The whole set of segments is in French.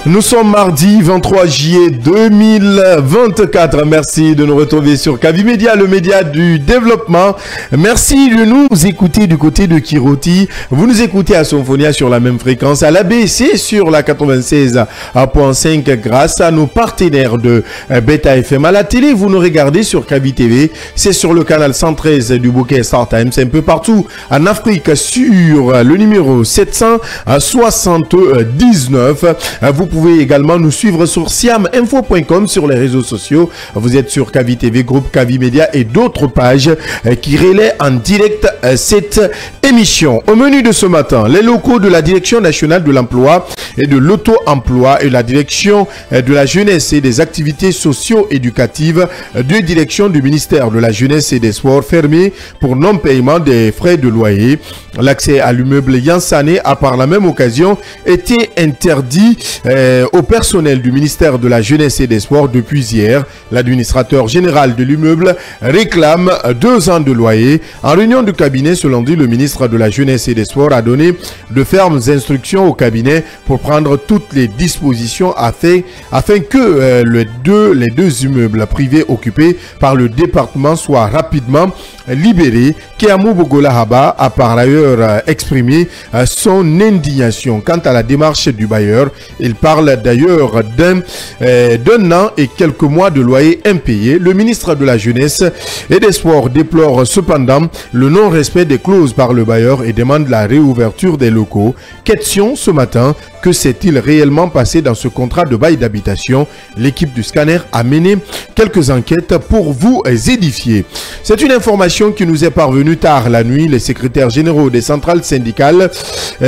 Nous sommes mardi 23 juillet 2024. Merci de nous retrouver sur Kavi Média, le média du développement. Merci de nous écouter du côté de Kiroti. Vous nous écoutez à Symphonia sur la même fréquence, à l'ABC sur la 96.5 grâce à nos partenaires de Beta FM. À la télé, vous nous regardez sur Kavi TV. C'est sur le canal 113 du bouquet Star Times. C'est un peu partout en Afrique sur le numéro 779. Vous pouvez également nous suivre sur siaminfo.com sur les réseaux sociaux. Vous êtes sur Kavi TV, groupe Kavi Média et d'autres pages qui relaient en direct cette émission. Au menu de ce matin, les locaux de la Direction nationale de l'emploi et de l'auto-emploi et la Direction de la jeunesse et des activités socio-éducatives, deux directions du ministère de la jeunesse et des sports fermées pour non-paiement des frais de loyer. L'accès à l'immeuble Yansané a par la même occasion été interdit au personnel du ministère de la jeunesse et des sports depuis hier. L'administrateur général de l'immeuble réclame 2 ans de loyer. En réunion du cabinet ce lundi, le ministre de la jeunesse et des sports a donné de fermes instructions au cabinet pour prendre toutes les dispositions afin que les deux immeubles privés occupés par le département soient rapidement libérés. Keamou Bogolahaba a par ailleurs exprimé son indignation quant à la démarche du bailleur. Il parle d'ailleurs d'un an et quelques mois de loyer impayé. Le ministre de la jeunesse et des sports déplore cependant le non-respect des clauses par le bailleur et demande la réouverture des locaux. Question ce matin, que s'est-il réellement passé dans ce contrat de bail d'habitation? L'équipe du scanner a mené quelques enquêtes pour vous édifier. C'est une information qui nous est parvenue tard la nuit. Les secrétaires généraux des centrales syndicales,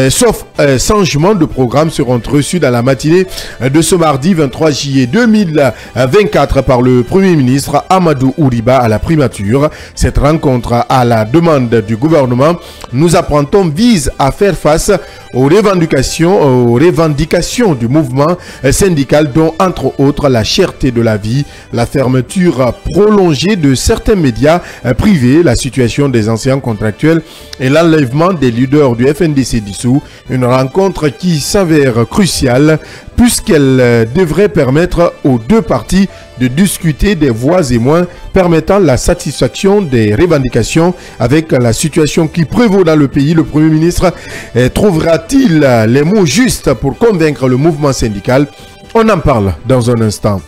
sauf changement de programme, seront reçus dans la matinée de ce mardi 23 juillet 2024 par le Premier ministre Amadou Ouriba à la primature. Cette rencontre à la demande du gouvernement, nous apprendons, vise à faire face aux revendications du mouvement syndical, dont entre autres la cherté de la vie, la fermeture prolongée de certains médias privés, la situation des anciens contractuels et l'enlèvement des leaders du FNDC dissous. Une rencontre qui s'avère cruciale puisqu'elle devrait permettre aux deux parties de discuter des voies et moyens permettant la satisfaction des revendications. Avec la situation qui prévaut dans le pays, le Premier ministre trouvera-t-il les mots justes pour convaincre le mouvement syndical? On en parle dans un instant.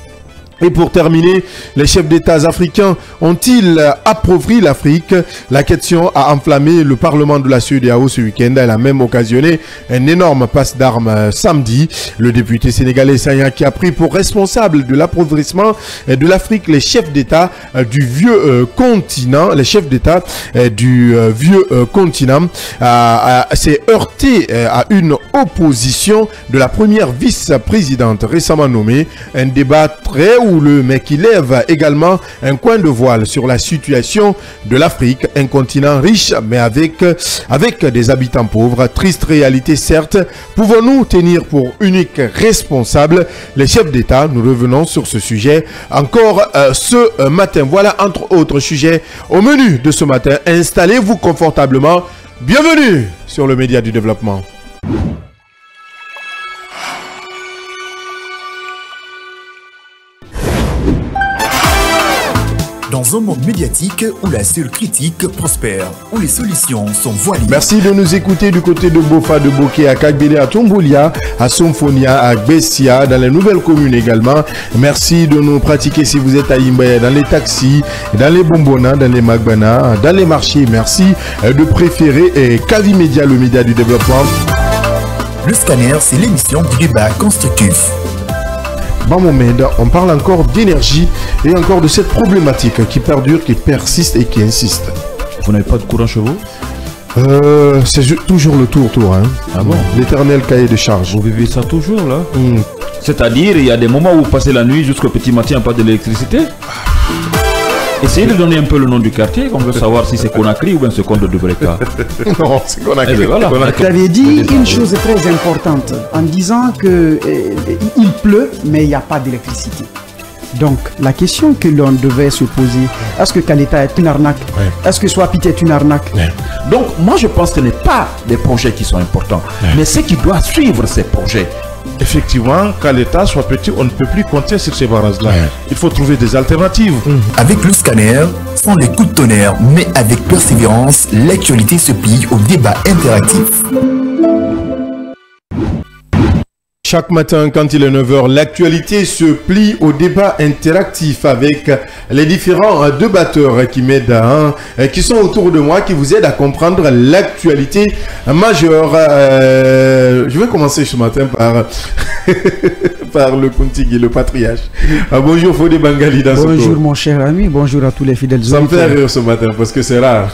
Et pour terminer, les chefs d'État africains ont-ils appauvri l'Afrique? La question a enflammé le Parlement de la CEDEAO ce week-end. Elle a même occasionné un énorme passe d'armes samedi. Le député sénégalais Sagna, qui a pris pour responsable de l'appauvrissement de l'Afrique les chefs d'État du vieux continent, s'est heurté à une opposition de la première vice-présidente récemment nommée. Un débat très houleux, mais qui lève également un coin de voile sur la situation de l'Afrique, un continent riche mais avec des habitants pauvres. Triste réalité certes. Pouvons-nous tenir pour unique responsable les chefs d'État? Nous revenons sur ce sujet encore ce matin. Voilà entre autres sujets au menu de ce matin. Installez-vous confortablement. Bienvenue sur le média du développement. Dans un monde médiatique où la seule critique prospère, où les solutions sont voilées. Merci de nous écouter du côté de Bofa, de Boké, à Kagbele, à Tombolia, à Symphonia, à Bessia, dans les nouvelles communes également. Merci de nous pratiquer si vous êtes à Imbaya, dans les taxis, dans les bonbons, dans les magbana, dans les marchés. Merci de préférer Kavi Média, le média du développement. Le scanner, c'est l'émission du débat constructif. Bon Mohamed, on parle encore d'énergie et encore de cette problématique qui perdure, qui persiste et qui insiste. Vous n'avez pas de courant chez vous? C'est toujours le tour, hein. Ah bon? L'éternel cahier de charge. Vous vivez ça toujours là? C'est-à-dire, il y a des moments où vous passez la nuit jusqu'au petit matin, pas d'électricité? Essayez de donner un peu le nom du quartier, on veut savoir si c'est Conakry ou bien c'est Conde de Breka. Non, c'est Conakry. Voilà. Vous avez dit une chose très importante en disant que il pleut, mais il n'y a pas d'électricité. Donc, la question que l'on devait se poser, est-ce que Kaleta est une arnaque? Est-ce que Swapit est une arnaque? Donc, moi je pense que ce n'est pas des projets qui sont importants, mais ce qui doit suivre ces projets. effectivement, qu'à l'État soit petit, on ne peut plus compter sur ces barrages-là. Il faut trouver des alternatives. Avec le scanner, sans les coups de tonnerre, mais avec persévérance, l'actualité se plie au débat interactif. Chaque matin, quand il est 9h, l'actualité se plie au débat interactif avec les différents débatteurs qui m'aident, qui sont autour de moi, qui vous aident à comprendre l'actualité majeure. Je vais commencer ce matin par, par le Kuntigi, le patriarche. Bonjour Fodé Bangali dans Bonjour mon cher ami, bonjour à tous les fidèles auditeurs. Ça me fait rire ce matin parce que c'est rare.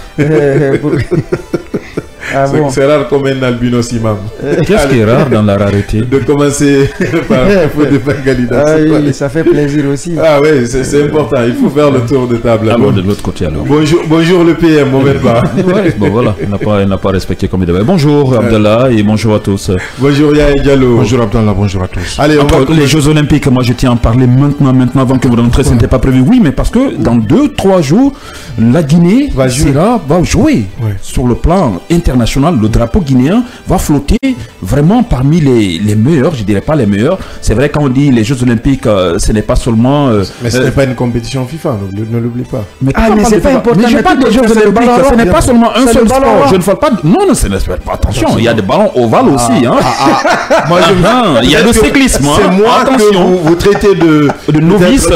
Ah bon. C'est rare comme un albinos imam. Qu'est-ce qui est rare dans la rareté? De commencer par Fodé Bangali. Ah oui, ça fait plaisir aussi. Ah oui, c'est important. Il faut faire le tour de table. Alors de l'autre côté alors. Bonjour le PM, Mohamed Ba. Ouais, bon voilà, il n'a pas respecté comme il devait. Bonjour Abdallah et bonjour à tous. Bonjour Yael Diallo. Bonjour Abdallah, bonjour à tous. Allez, les Jeux Olympiques, moi je tiens à en parler maintenant avant que vous rentrez, ce n'était pas prévu. Oui, mais parce que dans 2-3 jours, la Guinée va jouer sur le plan international. Le drapeau guinéen va flotter vraiment parmi les meilleurs, je dirais pas les meilleurs. C'est vrai quand on dit les Jeux Olympiques, ce n'est pas seulement... mais ce n'est pas une compétition FIFA, ne l'oublie pas. Mais c'est pas important. Mais je parle des Jeux Olympiques, ce n'est pas seulement un seul sport. Je ne parle pas... Non, ce n'est pas... Attention, il y a des ballons ovales aussi. Moi, il y a le cyclisme. C'est moi que vous traitez de novice.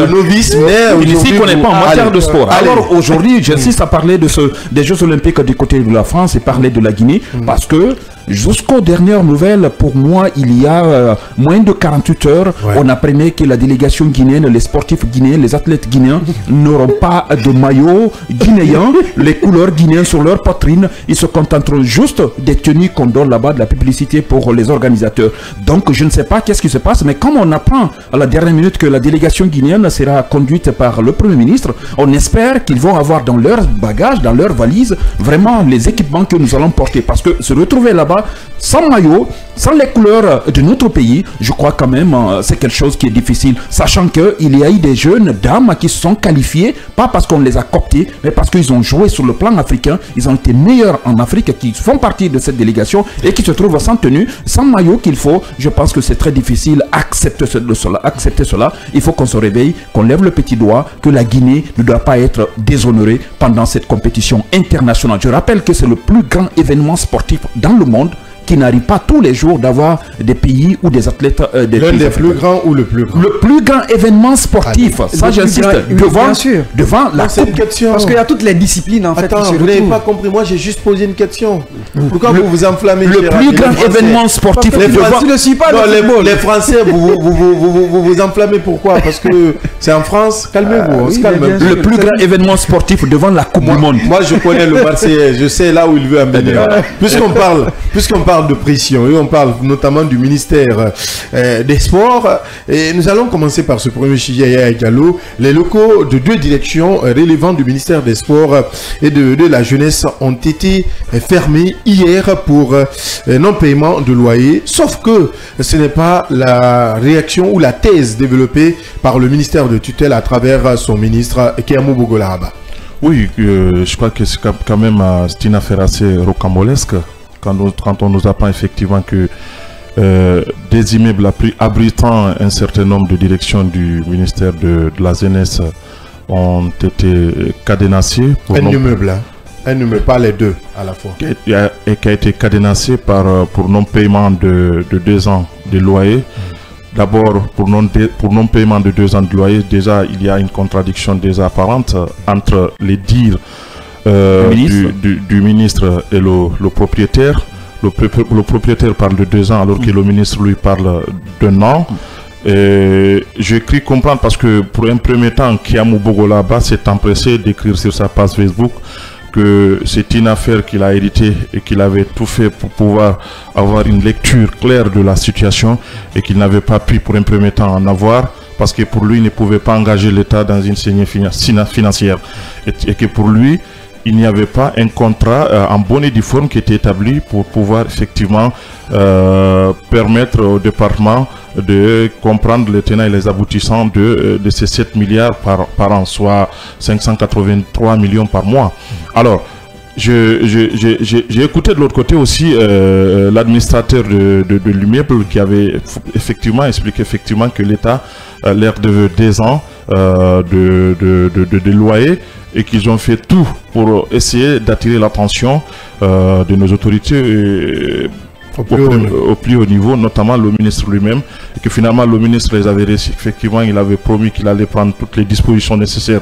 Mais il ne s'y connaît pas en matière de sport. Alors aujourd'hui, j'insiste à parler des Jeux Olympiques du côté de la France et parler de la Guinée parce que jusqu'aux dernières nouvelles, pour moi, il y a moins de 48 heures, on apprenait que la délégation guinéenne, les sportifs guinéens, les athlètes guinéens n'auront pas de maillot guinéen, les couleurs guinéennes sur leur poitrine. Ils se contenteront juste des tenues qu'on donne là-bas, de la publicité pour les organisateurs. Donc, je ne sais pas qu'est-ce qui se passe, mais comme on apprend à la dernière minute que la délégation guinéenne sera conduite par le Premier ministre, on espère qu'ils vont avoir dans leurs bagages, dans leurs valises, vraiment les équipements que nous allons porter. Parce que se retrouver là-bas, sans maillot, sans les couleurs de notre pays, je crois quand même c'est quelque chose qui est difficile, sachant qu'il y a eu des jeunes dames qui se sont qualifiées, pas parce qu'on les a cooptés, mais parce qu'ils ont joué sur le plan africain, ils ont été meilleurs en Afrique, qui font partie de cette délégation et qui se trouvent sans tenue, sans maillot qu'il faut. Je pense que c'est très difficile accepter cela. Il faut qu'on se réveille, qu'on lève le petit doigt, que la Guinée ne doit pas être déshonorée pendant cette compétition internationale. Je rappelle que c'est le plus grand événement sportif dans le monde, qui n'arrive pas tous les jours d'avoir des pays ou des athlètes l'un des plus grands ou le plus grand? Le plus grand événement sportif, ça j'insiste, devant la coupe. Parce qu'il y a toutes les disciplines en fait. Attends, vous n'avez pas compris, moi j'ai juste posé une question. Pourquoi vous vous enflammez? Le plus grand événement sportif les Français, vous vous enflammez pourquoi? Parce que c'est en France, calmez-vous, on se calme. Le plus grand événement sportif devant la Coupe du Monde. Moi je connais le Marseillais, je sais là où il veut amener. Puisqu'on parle de pression et on parle notamment du ministère des Sports, et nous allons commencer par ce premier sujet, Yaya Diallo. Les locaux de 2 directions relevant du ministère des Sports et de la Jeunesse ont été fermés hier pour non-paiement de loyer, sauf que ce n'est pas la réaction ou la thèse développée par le ministère de tutelle à travers son ministre Kéamou Bogolahaba. Oui, je crois que c'est quand même une affaire assez rocambolesque. Quand on nous apprend effectivement que des immeubles abritant un certain nombre de directions du ministère de la Jeunesse ont été cadenassés. Un immeuble, pas les deux à la fois. Et qui a été cadenassé pour non-paiement de 2 ans de loyer. D'abord, pour non-paiement de 2 ans de loyer, déjà il y a une contradiction déjà apparente entre les dires du ministre et le propriétaire. Le propriétaire parle de 2 ans alors que le ministre lui parle d'1 an. J'ai cru comprendre parce que pour un premier temps, Kéamou Bogolahaba s'est empressé d'écrire sur sa page Facebook que c'est une affaire qu'il a héritée et qu'il avait tout fait pour pouvoir avoir une lecture claire de la situation et qu'il n'avait pas pu pour un premier temps en avoir parce que pour lui il ne pouvait pas engager l'État dans une saignée financière et que pour lui il n'y avait pas un contrat en bonne et due forme qui était établi pour pouvoir effectivement permettre au département de comprendre les tenants et les aboutissants de ces 7 milliards par an, soit 583 millions par mois. Alors, j'ai écouté de l'autre côté aussi l'administrateur de l'immeuble qui avait effectivement expliqué que l'État leur devait 2 ans de loyer et qu'ils ont fait tout pour essayer d'attirer l'attention de nos autorités au plus haut niveau, notamment le ministre lui-même, et que finalement le ministre les avait reçus. Effectivement, il avait promis qu'il allait prendre toutes les dispositions nécessaires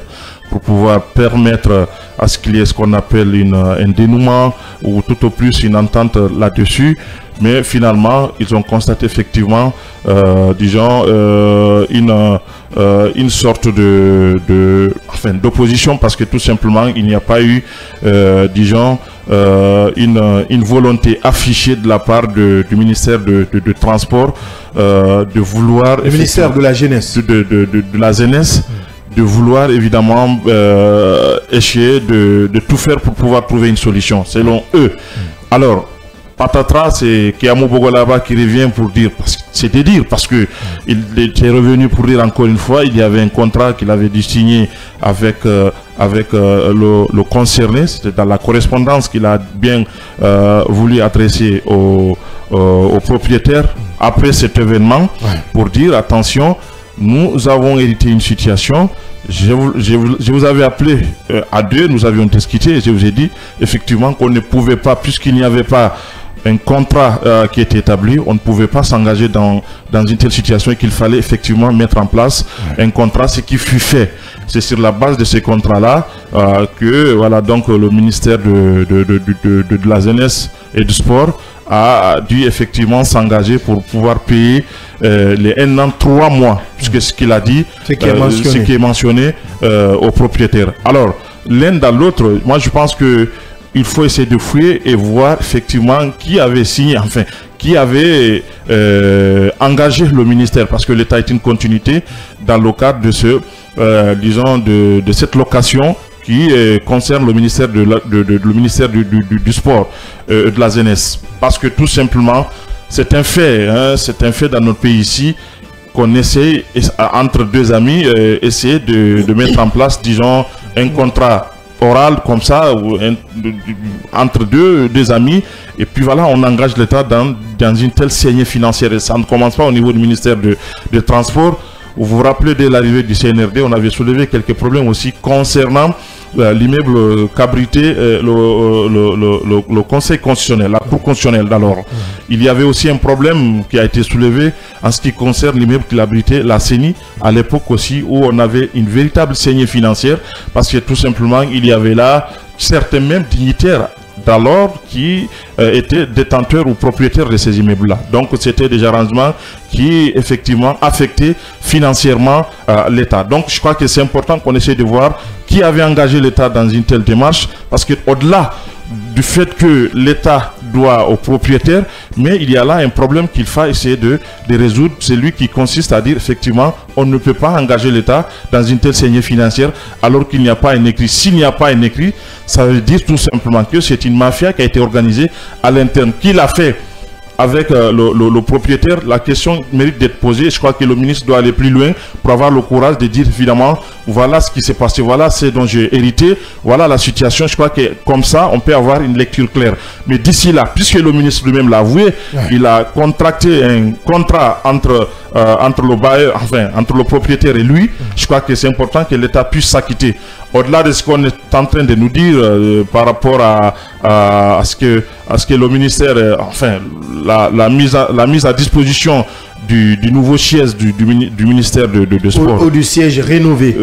pour pouvoir permettre à ce qu'il y ait ce qu'on appelle un dénouement ou tout au plus une entente là-dessus. Mais finalement, ils ont constaté effectivement, disons, une sorte d'opposition parce que tout simplement, il n'y a pas eu, disons, une volonté affichée de la part du ministère de Transport de vouloir... Le ministère de la Jeunesse. De la jeunesse. De vouloir évidemment essayer de tout faire pour pouvoir trouver une solution, selon eux. Alors, patatras, c'est Kéamou Bogolaba qui revient pour dire, parce que il était revenu pour dire encore une fois, il y avait un contrat qu'il avait dû signer avec le concerné, c'était dans la correspondance qu'il a bien voulu adresser au propriétaire après cet événement, pour dire attention, nous avons hérité une situation. Je vous avais appelé à 2, nous avions discuté et je vous ai dit effectivement qu'on ne pouvait pas, puisqu'il n'y avait pas un contrat qui était établi, on ne pouvait pas s'engager dans une telle situation et qu'il fallait effectivement mettre en place un contrat, ce qui fut fait. C'est sur la base de ce contrat-là que voilà, donc, le ministère de la Jeunesse et du Sport a dû effectivement s'engager pour pouvoir payer les 1 an 3 mois, puisque ce qu'il a dit, ce qui est mentionné au propriétaire. Alors, l'un dans l'autre, moi je pense que il faut essayer de fouiller et voir effectivement qui avait signé, enfin, qui avait engagé le ministère, parce que l'État est une continuité dans le cadre de ce, disons, de cette location qui concerne le ministère le ministère du sport, de la jeunesse. Parce que tout simplement, c'est un fait, hein, c'est un fait dans notre pays ici, qu'on essaie, entre 2 amis, essayer de mettre en place, disons, un contrat oral comme ça, entre deux amis, et puis voilà, on engage l'État dans une telle saignée financière. Et ça ne commence pas au niveau du ministère de Transport. Vous vous rappelez, dès l'arrivée du CNRD, on avait soulevé quelques problèmes aussi concernant l'immeuble qu'abritait le Conseil constitutionnel, la Cour constitutionnelle d'alors. Il y avait aussi un problème qui a été soulevé en ce qui concerne l'immeuble qui abritait la CENI, à l'époque aussi où on avait une véritable saignée financière, parce que tout simplement il y avait là certains mêmes dignitaires d'alors qui étaient détenteurs ou propriétaires de ces immeubles-là. Donc c'était des arrangements qui effectivement affectaient financièrement l'État. Donc je crois que c'est important qu'on essaie de voir qui avait engagé l'État dans une telle démarche, parce qu'au-delà du fait que l'État doit aux propriétaires, mais il y a là un problème qu'il faut essayer de résoudre, c'est lui qui consiste à dire effectivement on ne peut pas engager l'État dans une telle saignée financière alors qu'il n'y a pas un écrit. S'il n'y a pas un écrit, ça veut dire tout simplement que c'est une mafia qui a été organisée à l'interne. Qui l'a fait avec le propriétaire? La question mérite d'être posée. Je crois que le ministre doit aller plus loin pour avoir le courage de dire évidemment voilà ce qui s'est passé, voilà ce dont j'ai hérité, voilà la situation. Je crois que comme ça on peut avoir une lecture claire. Mais d'ici là, puisque le ministre lui-même l'a avoué, il a contracté un contrat entre le bailleur, enfin entre le propriétaire et lui. Je crois que c'est important que l'État puisse s'acquitter. Au-delà de ce qu'on est en train de nous dire par rapport à ce que le ministère, enfin la mise à disposition du nouveau siège du ministère de Sport. Ou du siège rénové.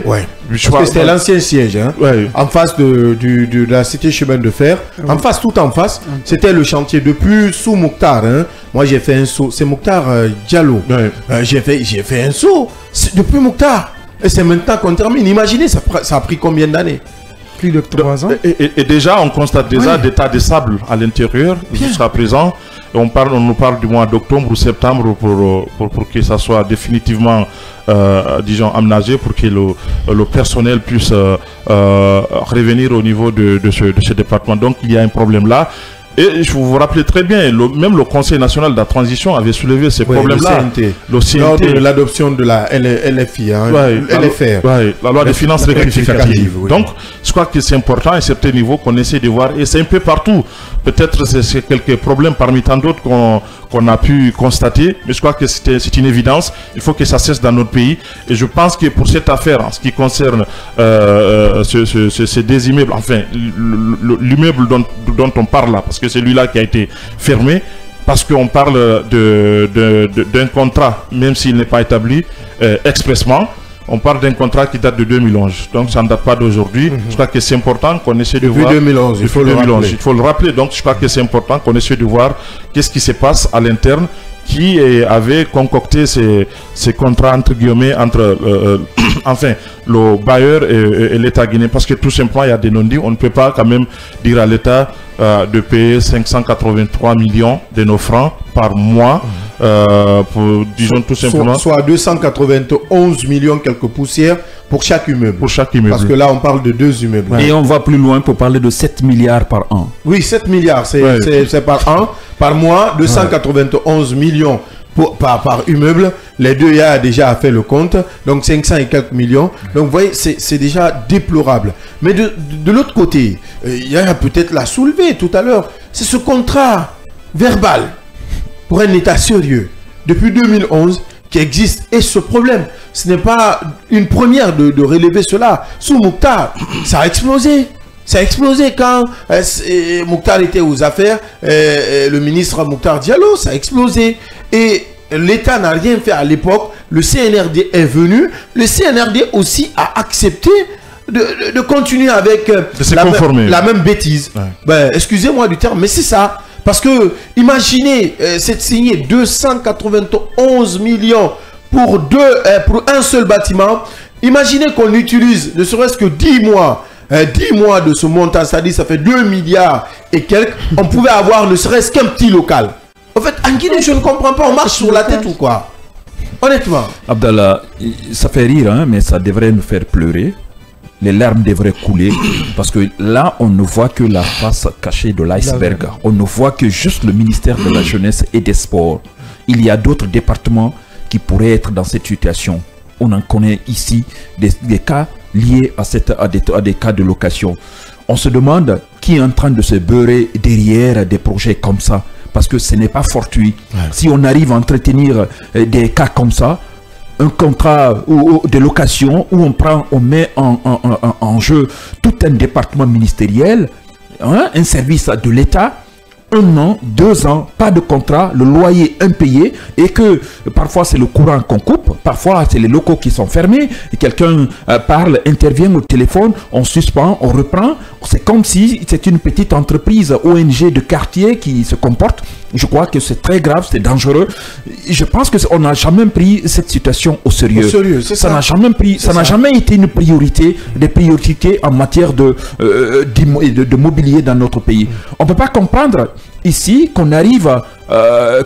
Ouais. Parce que c'était l'ancien siège, hein, en face de la cité chemin de fer. En face, tout en face, c'était le chantier depuis sous Mouktar. Hein. Moi, j'ai fait un saut. C'est Mouktar Diallo. J'ai fait un saut depuis Mouktar. Et c'est maintenant qu'on termine. Imaginez, ça a pris combien d'années? Plus de 3 ans. Et déjà, on constate déjà des tas de sable à l'intérieur jusqu'à présent. On nous parle du mois d'octobre ou septembre pour que ça soit définitivement, disons, aménagé, pour que le personnel puisse revenir au niveau de ce département. Donc, il y a un problème là. Et je vous rappelez très bien, même le Conseil national de la transition avait soulevé ces problèmes-là. Le CNT. Lors de l'adoption de la LFI, LFR. La loi des finances rectificatives. Oui. Donc, je crois que c'est important à un certain niveau qu'on essaie de voir. Et c'est un peu partout. Peut-être c'est quelques problèmes parmi tant d'autres qu'on a pu constater. Mais je crois que c'est une évidence. Il faut que ça cesse dans notre pays. Et je pense que pour cette affaire, en ce qui concerne ces deux immeubles, enfin, l'immeuble dont on parle là, parce que c'est celui-là qui a été fermé, parce qu'on parle d'un contrat, même s'il n'est pas établi expressement, on parle d'un contrat qui date de 2011. Donc ça ne date pas d'aujourd'hui. Je crois que c'est important qu'on essaie de voir... 2011, il faut le rappeler. Donc je crois que c'est important qu'on essaie de voir qu'est-ce qui se passe à l'interne, qui avait concocté ces contrats entre guillemets entre enfin le bailleur et l'État guinéen, parce que tout simplement il y a des non-dits. On ne peut pas quand même dire à l'État de payer 583 millions de nos francs par mois pour, disons tout simplement, soit 291 millions quelques poussières pour chaque immeuble. Parce que là on parle de 2 immeubles. Et on va plus loin pour parler de 7 milliards par an. Oui, 7 milliards, c'est par an. Par mois, 291 millions par immeuble. Les deux, il y a déjà fait le compte. Donc 500 et quelques millions. Donc vous voyez, c'est déjà déplorable. Mais de l'autre côté, il y a peut-être la soulevé tout à l'heure. C'est ce contrat verbal pour un État sérieux depuis 2011 qui existe. Et ce problème, ce n'est pas une première de relever cela. Sous Mouktar, ça a explosé. Ça a explosé quand Mouktar était aux affaires, le ministre Mouktar Diallo, ça a explosé. Et l'État n'a rien fait à l'époque. Le CNRD est venu. Le CNRD aussi a accepté de continuer avec la même bêtise. Ouais. Ben, excusez-moi du terme, mais c'est ça. Parce que, imaginez, c'est signé 291 millions pour un seul bâtiment. Imaginez qu'on utilise ne serait-ce que 10 mois. 10 mois de ce montant, c'est-à-dire ça fait 2 milliards et quelques, on pouvait avoir ne serait-ce qu'un petit local. En fait, en Guinée, je ne comprends pas, on marche sur la tête ou quoi? Honnêtement. Abdallah, ça fait rire, hein, mais ça devrait nous faire pleurer. Les larmes devraient couler parce que là, on ne voit que la face cachée de l'iceberg. On ne voit que juste le ministère de la Jeunesse et des Sports. Il y a d'autres départements qui pourraient être dans cette situation. On en connaît ici des cas liés à des cas de location. On se demande qui est en train de se beurrer derrière des projets comme ça, parce que ce n'est pas fortuit. Ouais. Si on arrive à entretenir des cas comme ça, un contrat de location où on met en jeu tout un département ministériel, hein, un service de l'État, 1 an, 2 ans, pas de contrat, le loyer impayé, et que parfois c'est le courant qu'on coupe, parfois c'est les locaux qui sont fermés, et quelqu'un parle, intervient au téléphone, on suspend, on reprend. C'est comme si c'est une petite entreprise ONG de quartier qui se comporte. Je crois que c'est très grave, c'est dangereux. Je pense qu'on n'a jamais pris cette situation au sérieux. Ça n'a jamais été une priorité, des priorités en matière de mobilier dans notre pays. On ne peut pas comprendre ici qu'on arrive,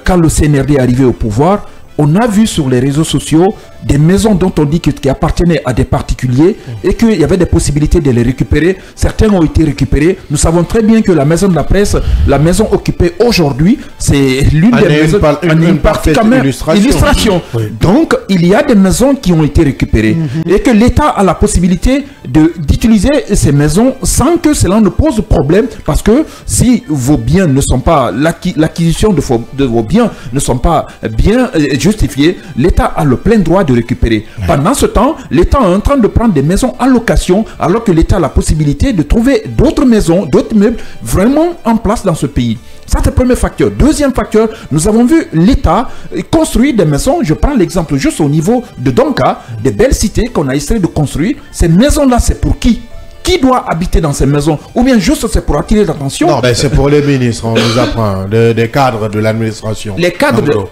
quand le CNRD est arrivé au pouvoir, on a vu sur les réseaux sociaux des maisons dont on dit qui appartenaient à des particuliers et qu'il y avait des possibilités de les récupérer. Certains ont été récupérés. Nous savons très bien que la maison de la presse, la maison occupée aujourd'hui, c'est l'une des maisons, une partie quand même, illustration. Oui. Donc, il y a des maisons qui ont été récupérées et que l'État a la possibilité d'utiliser ces maisons sans que cela ne pose problème, parce que si vos biens ne sont pas, l'acquisition de vos biens ne sont pas bien justifiés, l'État a le plein droit de récupérer. Pendant ce temps, l'État est en train de prendre des maisons en location, alors que l'État a la possibilité de trouver d'autres maisons, d'autres meubles vraiment en place dans ce pays. Ça, c'est le premier facteur. Deuxième facteur, nous avons vu l'État construire des maisons. Je prends l'exemple juste au niveau de Donka, des belles cités qu'on a essayé de construire. Ces maisons-là, c'est pour qui? Qui doit habiter dans ces maisons? Ou bien juste c'est pour attirer l'attention? Non, c'est pour les ministres, on nous apprend, des cadres de l'administration. Les cadres,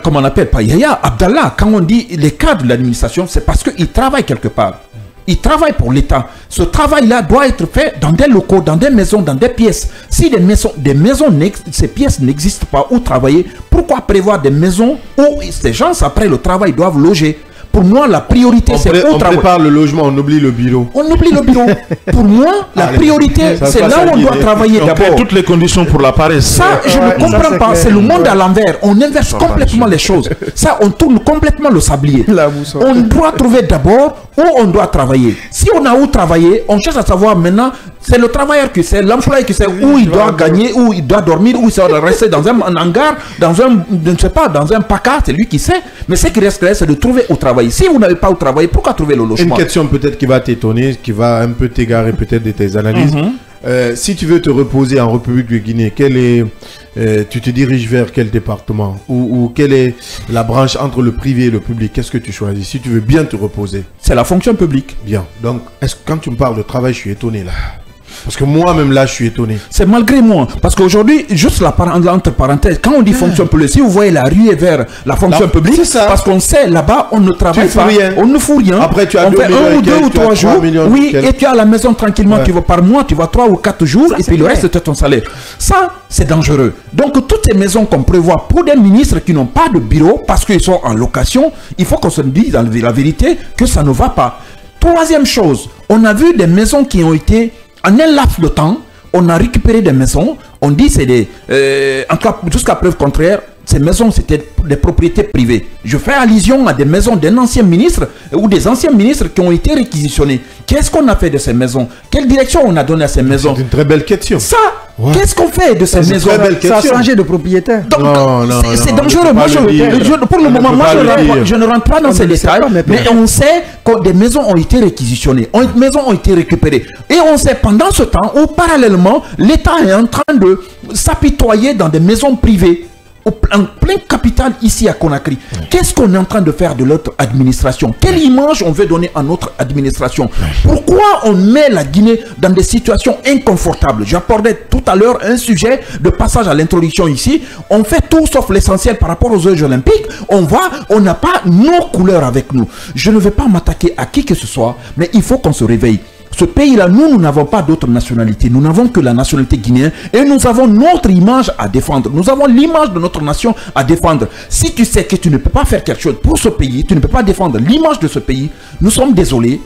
comme on appelle, pas Yaya, Abdallah, quand on dit les cadres de l'administration, c'est parce qu'ils travaillent quelque part. Ils travaillent pour l'État. Ce travail-là doit être fait dans des locaux, dans des maisons, dans des pièces. Si ces pièces n'existent pas où travailler, pourquoi prévoir des maisons où ces gens, après le travail, doivent loger? Pour moi, la priorité, c'est on prépare le logement, on oublie le bureau. On oublie le bureau. Pour moi, la priorité, c'est là où on doit travailler d'abord. Toutes les conditions pour la paresse. Ça, je ne comprends pas. C'est le monde à l'envers. On inverse complètement les choses. Ça, on tourne complètement le sablier. On doit trouver d'abord où on doit travailler. Si on a où travailler, on cherche à savoir maintenant, c'est le travailleur qui sait, l'employé qui sait où il doit gagner, où il doit dormir, où il doit rester dans un hangar, dans un, je ne sais pas, dans un placard, c'est lui qui sait. Mais ce qui reste là, c'est de trouver où travailler. Si vous n'avez pas où travailler, pourquoi trouver le logement? Une question peut-être qui va t'étonner, qui va un peu t'égarer peut-être de tes analyses. Si tu veux te reposer en République de Guinée, tu te diriges vers quel département ou quelle est la branche entre le privé et le public? Qu'est-ce que tu choisis si tu veux bien te reposer? C'est la fonction publique. Bien. Donc, quand tu me parles de travail, je suis étonné là. Parce que moi-même là, je suis étonné. C'est malgré moi. Parce qu'aujourd'hui, juste entre parenthèses, quand on dit fonction publique, si vous voyez la ruée vers la fonction publique, parce qu'on sait là-bas, on ne travaille pas, on ne fout rien. Après, tu as on fait 1 ou 2 ou 3 jours. Oui, et tu es à la maison tranquillement, tu vas par mois, tu vas 3 ou 4 jours, et puis le reste, c'est ton salaire. Ça, c'est dangereux. Donc, toutes ces maisons qu'on prévoit pour des ministres qui n'ont pas de bureau, parce qu'ils sont en location, il faut qu'on se dise dans la vérité que ça ne va pas. Troisième chose, on a vu des maisons qui ont été... En un laps de temps, on a récupéré des maisons. On dit c'est des... en tout cas, jusqu'à preuve contraire, ces maisons, c'était des propriétés privées. Je fais allusion à des maisons d'un ancien ministre ou des anciens ministres qui ont été réquisitionnés. Qu'est-ce qu'on a fait de ces maisons? Quelle direction on a donné à ces maisons? C'est une très belle question. Ça, qu'est-ce qu'on fait de ces maisons? Ça a changé de propriétaire. C'est dangereux. Moi, pour le moment, je ne rentre pas dans ces détails. Mais on sait que des maisons ont été réquisitionnées. Des maisons ont été récupérées. Et on sait pendant ce temps où parallèlement, l'État est en train de s'apitoyer dans des maisons privées. En plein capital ici à Conakry. Qu'est-ce qu'on est en train de faire de notre administration? Quelle image on veut donner à notre administration? Pourquoi on met la Guinée dans des situations inconfortables? J'apportais tout à l'heure un sujet de passage à l'introduction ici. On fait tout sauf l'essentiel par rapport aux Jeux Olympiques. On n'a pas nos couleurs avec nous. Je ne vais pas m'attaquer à qui que ce soit, mais il faut qu'on se réveille. Ce pays-là, nous n'avons pas d'autre nationalité. Nous n'avons que la nationalité guinéenne et nous avons notre image à défendre. Nous avons l'image de notre nation à défendre. Si tu sais que tu ne peux pas faire quelque chose pour ce pays, tu ne peux pas défendre l'image de ce pays, nous sommes désolés.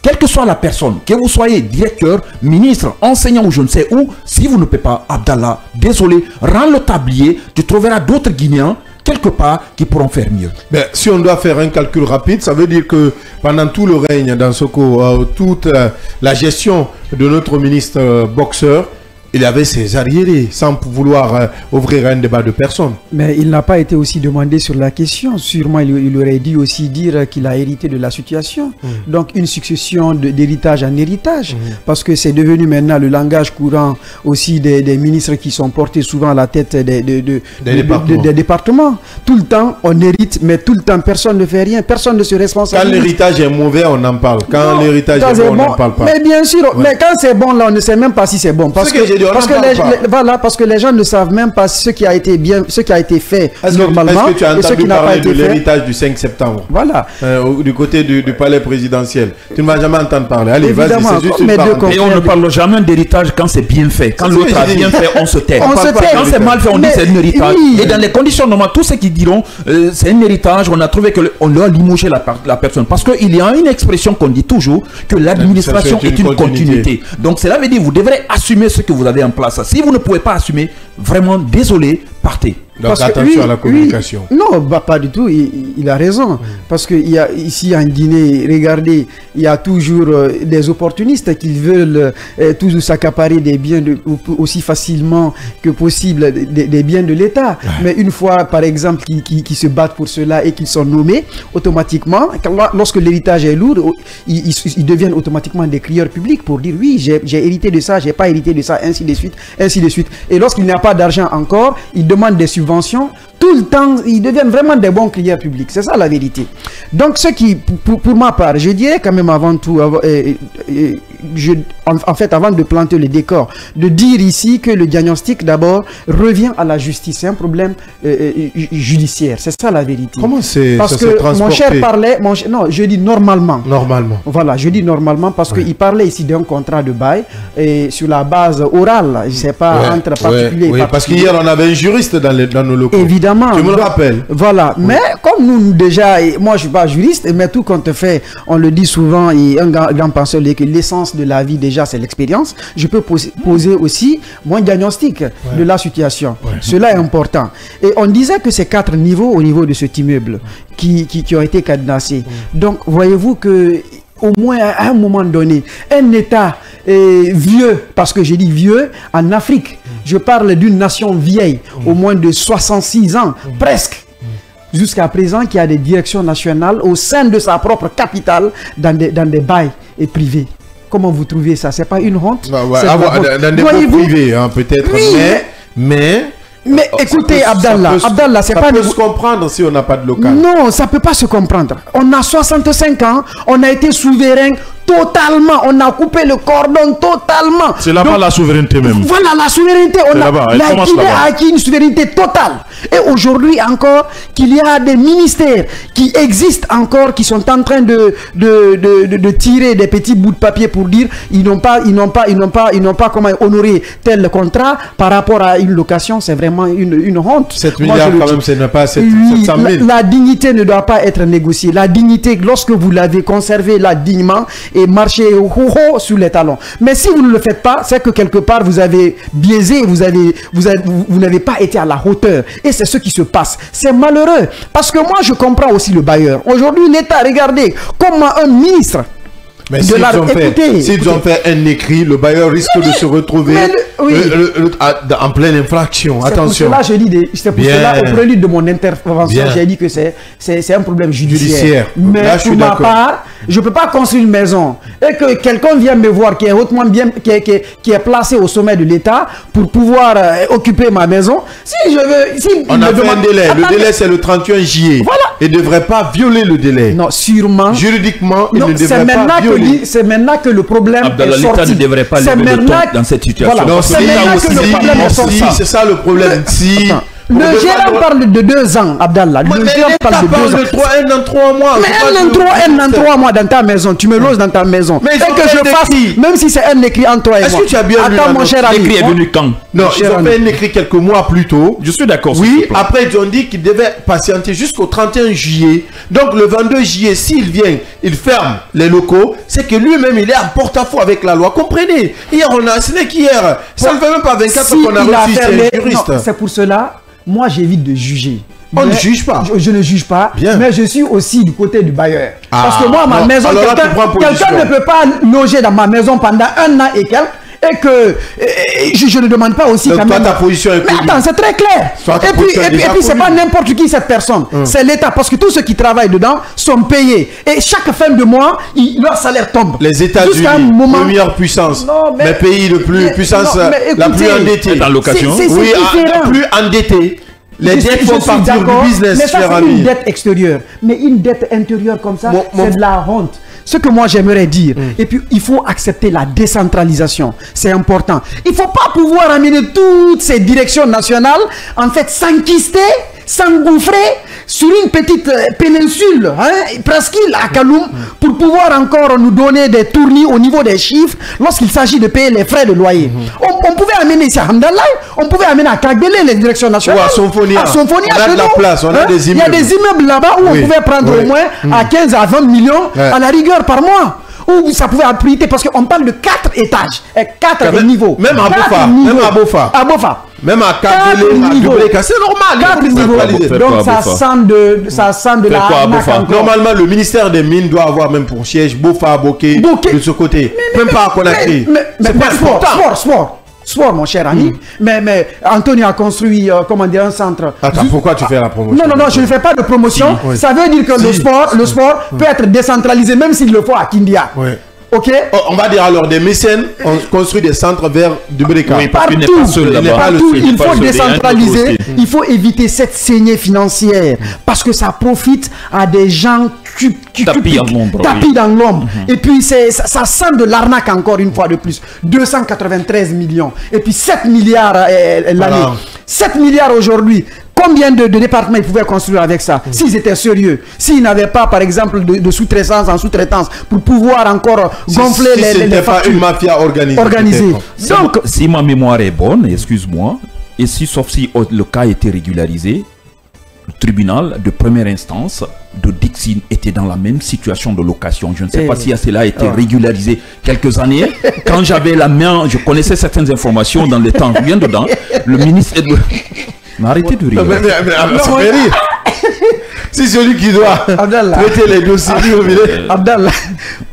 Quelle que soit la personne, que vous soyez directeur, ministre, enseignant ou je ne sais où, si vous ne pouvez pas, Abdallah, désolé, rends le tablier, tu trouveras d'autres Guinéens quelque part qui pourront faire mieux. Mais si on doit faire un calcul rapide, ça veut dire que pendant tout le règne d'Ansoko, toute la gestion de notre ministre boxeur, il avait ses arriérés sans vouloir ouvrir un débat de personne. Mais il n'a pas été aussi demandé sur la question. Sûrement, il aurait dû aussi dire qu'il a hérité de la situation. Donc, une succession d'héritage en héritage. Parce que c'est devenu maintenant le langage courant aussi des ministres qui sont portés souvent à la tête des départements. Tout le temps, on hérite, mais tout le temps, personne ne fait rien. Personne ne se responsabilise. Quand l'héritage est mauvais, on en parle. Quand l'héritage est bon, on n'en parle pas. Mais bien sûr, mais quand c'est bon, là, on ne sait même pas si c'est bon. Parce que parce que les gens ne savent même pas ce qui a été bien, ce qui a été fait normalement. Est-ce que tu as entendu parler de l'héritage du 5 septembre? Voilà. Du côté du palais présidentiel. Tu ne vas jamais entendre parler. Allez, vas-y, c'est juste une parenthèse. Et on ne parle jamais d'héritage quand c'est bien fait. Quand l'autre a bien fait, on se tait. Quand c'est mal fait, on dit c'est un héritage. Et dans les conditions normales, tous ceux qui diront c'est un héritage, on a trouvé qu'on doit limogé la personne. Parce qu'il y a une expression qu'on dit toujours, que l'administration est une continuité. Donc cela veut dire que vous devrez assumer ce que vous avez en place. Si vous ne pouvez pas assumer, vraiment désolé, partez. Donc attention à la communication. Non, bah, pas du tout, il a raison. Parce que ici en Guinée, regardez, il y a toujours des opportunistes qui veulent toujours s'accaparer des biens aussi facilement que possible, des biens de l'État. Mais une fois, par exemple, qui se battent pour cela et qu'ils sont nommés, automatiquement, lorsque l'héritage est lourd, ils deviennent automatiquement des crieurs publics pour dire oui, j'ai hérité de ça, j'ai pas hérité de ça, ainsi de suite, ainsi de suite. Et lorsqu'il n'y a pas d'argent encore, ils demandent des subventions. Tout le temps, ils deviennent vraiment des bons crieurs publics. C'est ça la vérité. Donc, ce qui, pour ma part, je dirais quand même avant tout en fait, avant de planter le décor, de dire ici que le diagnostic d'abord revient à la justice. C'est un problème judiciaire. C'est ça la vérité. Comment c'est parce que mon cher parlait, non, je dis normalement. Normalement. Voilà, je dis normalement parce qu'il parlait ici d'un contrat de bail et sur la base orale, je ne sais pas, entre particuliers. Oui, parce qu'hier on avait un juriste dans nos locaux. Évidemment. Tu me le rappelles. Voilà, mais comme nous déjà, moi je ne suis pas juriste, mais tout compte fait, on le dit souvent, et un grand penseur dit que l'essence de la vie déjà c'est l'expérience. Je peux poser aussi mon diagnostic de la situation. Cela est important. Et on disait que c'est 4 niveaux au niveau de cet immeuble qui ont été cadenassés. Donc voyez-vous que au moins à un moment donné, un État vieux, parce que j'ai dit vieux, en Afrique, je parle d'une nation vieille, au moins de 66 ans, presque, jusqu'à présent, qui a des directions nationales au sein de sa propre capitale, dans des bails privés. Comment vous trouvez ça? C'est pas une honte? Dans des bails privés, hein, peut-être, oui, mais écoutez, Abdallah, c'est pas... Ça peut se comprendre si on n'a pas de local. Non, ça peut pas se comprendre. On a 65 ans, on a été souverain totalement, on a coupé le cordon totalement. C'est là-bas la souveraineté même. Voilà, la souveraineté, on a acquis une souveraineté totale. Et aujourd'hui encore, qu'il y a des ministères qui existent encore, qui sont en train de tirer des petits bouts de papier pour dire ils n'ont pas comment honorer tel contrat par rapport à une location. C'est vraiment une honte. 7 milliards quand même, ce n'est pas 700 000. La dignité ne doit pas être négociée. La dignité, lorsque vous l'avez conservée là dignement, et marcher sur les talons. Mais si vous ne le faites pas, c'est que quelque part vous avez biaisé, vous n'avez pas été à la hauteur. Et c'est ce qui se passe. C'est malheureux. Parce que moi, je comprends aussi le bailleur. Aujourd'hui, l'État, regardez comment un ministre... Mais s'ils ont fait un écrit, le bailleur risque de se retrouver en pleine infraction. Attention. C'est pour cela, au prélude de mon intervention, j'ai dit que c'est un problème judiciaire. Mais là, pour ma part, je ne peux pas construire une maison et que quelqu'un vienne me voir qui est hautement bien, qui est placé au sommet de l'État pour pouvoir occuper ma maison. Si je veux... On a fait un délai. Le délai, c'est le 31 juillet. Voilà. Il ne devrait pas violer le délai. Non, sûrement. Juridiquement, il ne devrait pas violer. C'est maintenant que le problème est sorti. L'État ne devrait pas lever le ton dans cette situation. Voilà. C'est maintenant que le problème est sorti. C'est ça le problème. Le gérant parle de 2 ans, Abdallah. Le gérant parle de 2 ans. Un an, 3 mois. Mais un an, 3 mois dans ta maison. Tu me loses dans ta maison. Mais et que je fasse, même si c'est un écrit entre toi et moi. Est-ce que tu as bien vu? Attends, mon cher ami. L'écrit est venu quand? Non, ils ont fait un écrit quelques mois plus tôt. Je suis d'accord. Oui, après ils ont dit qu'ils devaient patienter jusqu'au 31 juillet. Donc le 22 juillet, s'il vient, il ferme les locaux. C'est que lui-même, il est en porte-à-faux avec la loi. Comprenez? Hier, ce n'est qu'hier. Ça ne fait même pas 24 ans qu'on a reçu ces juristes. C'est pour cela... Moi, j'évite de juger. On ne juge pas. Je ne juge pas. Bien. Mais je suis aussi du côté du bailleur. Parce que moi, ma maison, quelqu'un ne peut pas loger dans ma maison pendant 1 an et quelques. Et que je ne demande pas aussi quand même. Ta position est connue. Mais attends, c'est très clair. Et puis c'est pas n'importe qui cette personne. C'est l'État. Parce que tous ceux qui travaillent dedans sont payés. Et chaque fin de mois, leur salaire tombe. Les États-Unis, première puissance. Le pays le plus puissance, la plus endettée. Dans location. Oui, la plus endettée. Les dettes font partir du business. Mais ça, c'est une dette extérieure. Mais une dette intérieure comme ça, c'est de la honte. Ce que moi j'aimerais dire, et puis il faut accepter la décentralisation, c'est important. Il ne faut pas pouvoir amener toutes ces directions nationales, en fait, s'enquister, s'engouffrer sur une petite péninsule, presqu'île à Kaloum, pour pouvoir encore nous donner des tournis au niveau des chiffres lorsqu'il s'agit de payer les frais de loyer. On pouvait amener ici à Hamdallah, on pouvait amener à Kagbele les directions nationales. Ou à Symphonia. On a de la place, on a des immeubles. Il y a des immeubles là-bas où on pouvait prendre au moins à 15 à 20 millions à la rigueur par mois. Où ça pouvait abriter, parce qu'on parle de 4 étages, 4 niveaux. Même à Bofa. À Bofa. Même à Kagbele, c'est normal. 4 niveaux. Donc ça sent de la arnaque. Normalement, le ministère des Mines doit avoir même pour siège Bofa, Boké, de ce côté. Même pas à Conakry. Mais sport, mon cher ami. Mais Anthony a construit, un centre. Attends, pourquoi tu fais la promotion? Non, je ne fais pas de promotion. Ça veut dire que le sport peut être décentralisé, même s'il le faut à Kindia. Ok. On va dire alors des mécènes ont construit des centres vers Dubreka. Oui, Partout, il faut décentraliser, il faut éviter cette saignée financière parce que ça profite à des gens qui tapis dans l'ombre. Et puis ça sent de l'arnaque encore une fois de plus. 293 millions et puis 7 milliards l'année. 7 milliards aujourd'hui. Combien de départements ils pouvaient construire avec ça? S'ils étaient sérieux, s'ils n'avaient pas par exemple de sous-traitance en sous-traitance pour pouvoir encore gonfler les factures. Pas une mafia organisée. Donc, si ma mémoire est bonne, excuse-moi, et sauf si le cas a été régularisé, le tribunal de première instance de Dixine était dans la même situation de location. Je ne sais pas si cela a été régularisé quelques années. Quand j'avais la main, je connaissais certaines informations dans les temps, je viens dedans. Le ministre... Mais arrêtez de rire. Ça fait rire. C'est celui qui doit traiter les dossiers. Abdallah,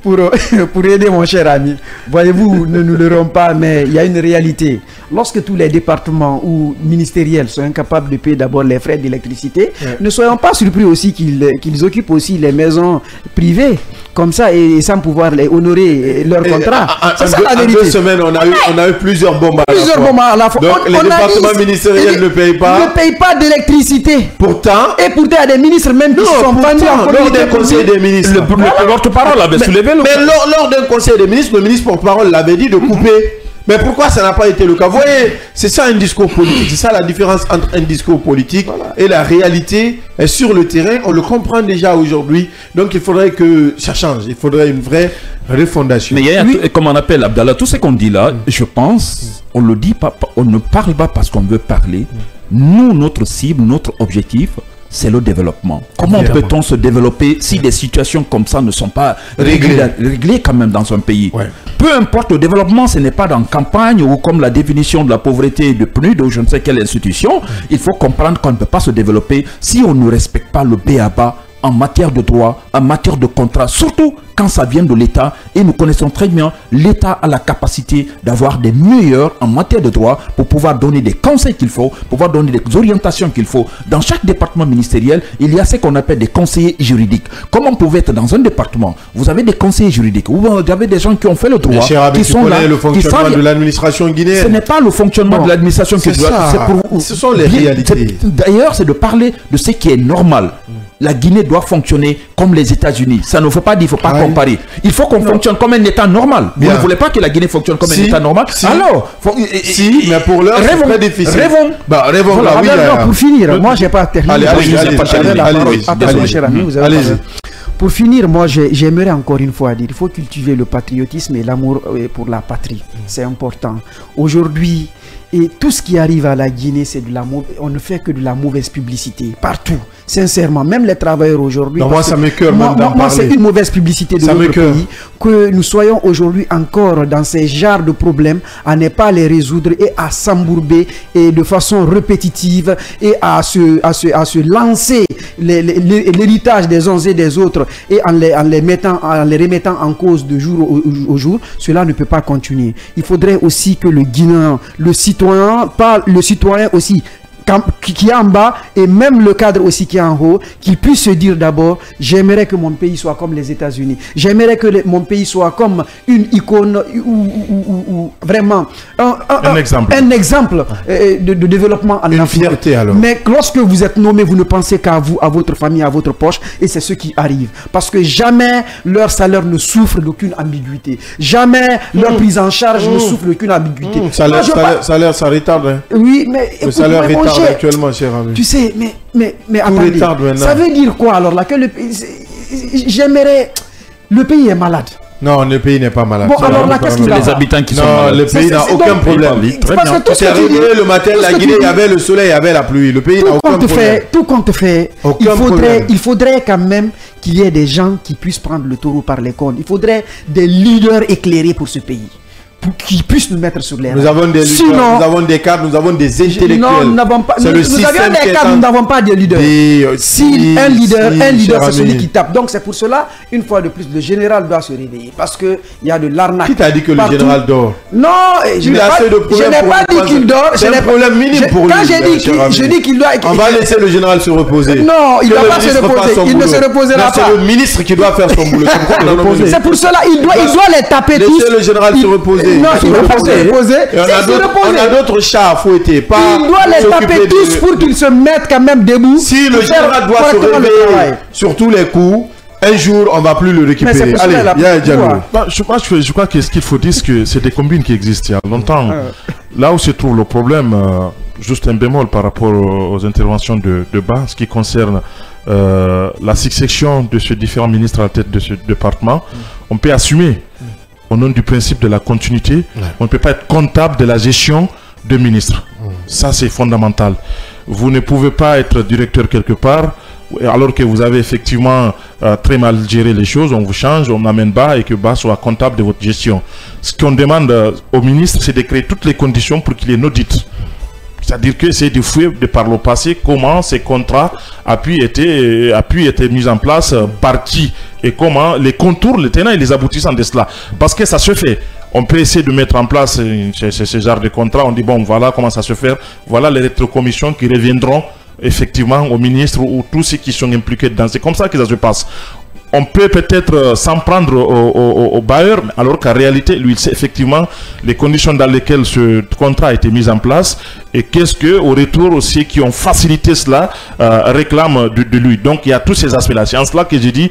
pour aider mon cher ami, voyez-vous, ne nous leurrons pas, mais il y a une réalité. Lorsque tous les départements ou ministériels sont incapables de payer d'abord les frais d'électricité, ne soyons pas surpris aussi qu'ils occupent aussi les maisons privées, comme ça, et sans pouvoir les honorer leur contrat. C'est ça la vérité. En 2 semaines, on a eu plusieurs bombes à la fois. Donc les départements ministériels ne payent pas. Ne payent pas d'électricité. Pourtant, il y a des ministres même qui sont vendus lors d'un conseil des ministres. Le porte-parole avait soulevé le... Mais lors d'un conseil des ministres, le ministre porte-parole l'avait dit de couper. Mais pourquoi ça n'a pas été le cas? Vous voyez, c'est ça un discours politique. C'est ça la différence entre un discours politique et la réalité. Et sur le terrain, on le comprend déjà aujourd'hui. Donc il faudrait que ça change. Il faudrait une vraie refondation. Mais il y a, comme on appelle Abdallah, tout ce qu'on dit là, je pense, on le dit pas, on ne parle pas parce qu'on veut parler. Nous, notre cible, notre objectif, c'est le développement. Comment peut-on se développer si des situations comme ça ne sont pas réglées quand même dans un pays? Peu importe, le développement, ce n'est pas dans campagne ou comme la définition de la pauvreté de PNUD ou je ne sais quelle institution. Il faut comprendre qu'on ne peut pas se développer si on ne respecte pas le B.A.B.A. en matière de droit, en matière de contrat, surtout quand ça vient de l'État. Et nous connaissons très bien, l'État a la capacité d'avoir des meilleurs en matière de droit pour pouvoir donner des conseils qu'il faut, pour pouvoir donner des orientations qu'il faut. Dans chaque département ministériel, il y a ce qu'on appelle des conseillers juridiques. Comme on pouvait être dans un département, vous avez des conseillers juridiques, vous avez des gens qui ont fait le droit, qui sont là, le fonctionnement de l'administration guinéenne. Ce n'est pas le fonctionnement de l'administration qui doit... Ce sont les réalités. D'ailleurs, c'est de parler de ce qui est normal. La Guinée doit fonctionner comme les États-Unis. Ça ne veut pas dire, il ne faut pas comparer. Il faut qu'on fonctionne comme un État normal. Vous ne voulez pas que la Guinée fonctionne comme un État normal? Alors, mais pour l'heure, c'est très difficile. Rêvons. Pour finir, moi, je n'ai pas terminé. Allez-y. Pour finir, moi, j'aimerais encore une fois dire, il faut cultiver le patriotisme et l'amour pour la patrie. C'est important. Aujourd'hui, et tout ce qui arrive à la Guinée, c'est de la on ne fait que de la mauvaise publicité partout. Sincèrement, même les travailleurs aujourd'hui. Moi, ça m'écoeure même d'en parler. Moi, c'est une mauvaise publicité de notre pays que nous soyons aujourd'hui encore dans ces genres de problèmes, à ne pas les résoudre et à s'embourber et de façon répétitive et à se lancer l'héritage des uns et des autres et en les remettant en cause de jour au jour. Cela ne peut pas continuer. Il faudrait aussi que le Guinéen, le citoyen aussi qui est en bas et même le cadre aussi qui est en haut, qu'il puisse se dire d'abord, j'aimerais que mon pays soit comme les États-Unis, j'aimerais que mon pays soit comme une icône ou vraiment un exemple de développement en Afrique. Fierté, alors. Mais lorsque vous êtes nommé, vous ne pensez qu'à vous, à votre famille, à votre poche, et c'est ce qui arrive. Parce que jamais leur salaire ne souffre d'aucune ambiguïté. Jamais leur prise en charge ne souffre d'aucune ambiguïté. Salaire, ça retarde. Hein. Oui, mais le salaire retarde actuellement, cher ami. Tu sais, mais attendez, ça veut dire quoi alors là que j'aimerais... Le pays est malade. Non, le pays n'est pas malade. Bon, alors là, qu'est-ce qu'il y a? Les habitants qui sont malades. Le pays n'a aucun problème. C'est arrivé le matin, la Guinée, il y avait le soleil, il y avait la pluie. Le pays n'a aucun problème. Tout compte fait, il faudrait quand même qu'il y ait des gens qui puissent prendre le taureau par les cornes. Il faudrait des leaders éclairés pour ce pays. qui puisse nous mettre sur les rails. Nous avons des leaders, nous avons des cadres, nous avons des intellectuels. Non, nous n'avons pas. Nous avions des cadres, nous n'avons pas de leaders. Si un leader, c'est celui qui tape. Donc c'est pour cela, une fois de plus, le général doit se réveiller parce que il y a de l'arnaque. Qui t'a dit que le général dort? Non, je n'ai pas dit qu'il dort. C'est un problème minime pour lui. Quand j'ai dit qu'il doit. On va laisser le général se reposer. Non, il ne doit pas se reposer. Il ne se reposera pas. C'est le ministre qui doit faire son boulot. C'est pour cela, il doit les taper tous. Laissez le général se reposer. Non, il ne doit pas se reposer. On a d'autres chats à fouetter. Il doit les taper tous pour qu'ils se mettent quand même debout. Si le général doit se réveiller sur tous les coups, un jour, on ne va plus le récupérer. Allez, il y a un dialogue. Je crois que ce qu'il faut dire, c'est que c'est des combines qui existent il y a longtemps. Là où se trouve le problème, juste un bémol par rapport aux interventions de bas, ce qui concerne la succession de ces différents ministres à la tête de ce département, on peut assumer au nom du principe de la continuité, on ne peut pas être comptable de la gestion de ministres. Ça, c'est fondamental. Vous ne pouvez pas être directeur quelque part, alors que vous avez effectivement très mal géré les choses, on vous change, on amène bas et que bas soit comptable de votre gestion. Ce qu'on demande au ministre, c'est de créer toutes les conditions pour qu'il y ait une audit. C'est-à-dire que c'est de fouiller de par le passé comment ces contrats a pu être mis en place par qui et comment les contours, les tenants et les aboutissants de cela. Parce que ça se fait. On peut essayer de mettre en place ce genre de contrat. On dit bon, voilà comment ça se fait. Voilà les rétrocommissions qui reviendront effectivement aux ministres ou tous ceux qui sont impliqués dedans. C'est comme ça que ça se passe. On peut peut-être s'en prendre au bailleur, alors qu'en réalité, lui, il sait effectivement les conditions dans lesquelles ce contrat a été mis en place et qu'est-ce que, au retour aussi, qui ont facilité cela, réclament de lui. Donc, il y a tous ces aspects-là. C'est en cela que j'ai dit,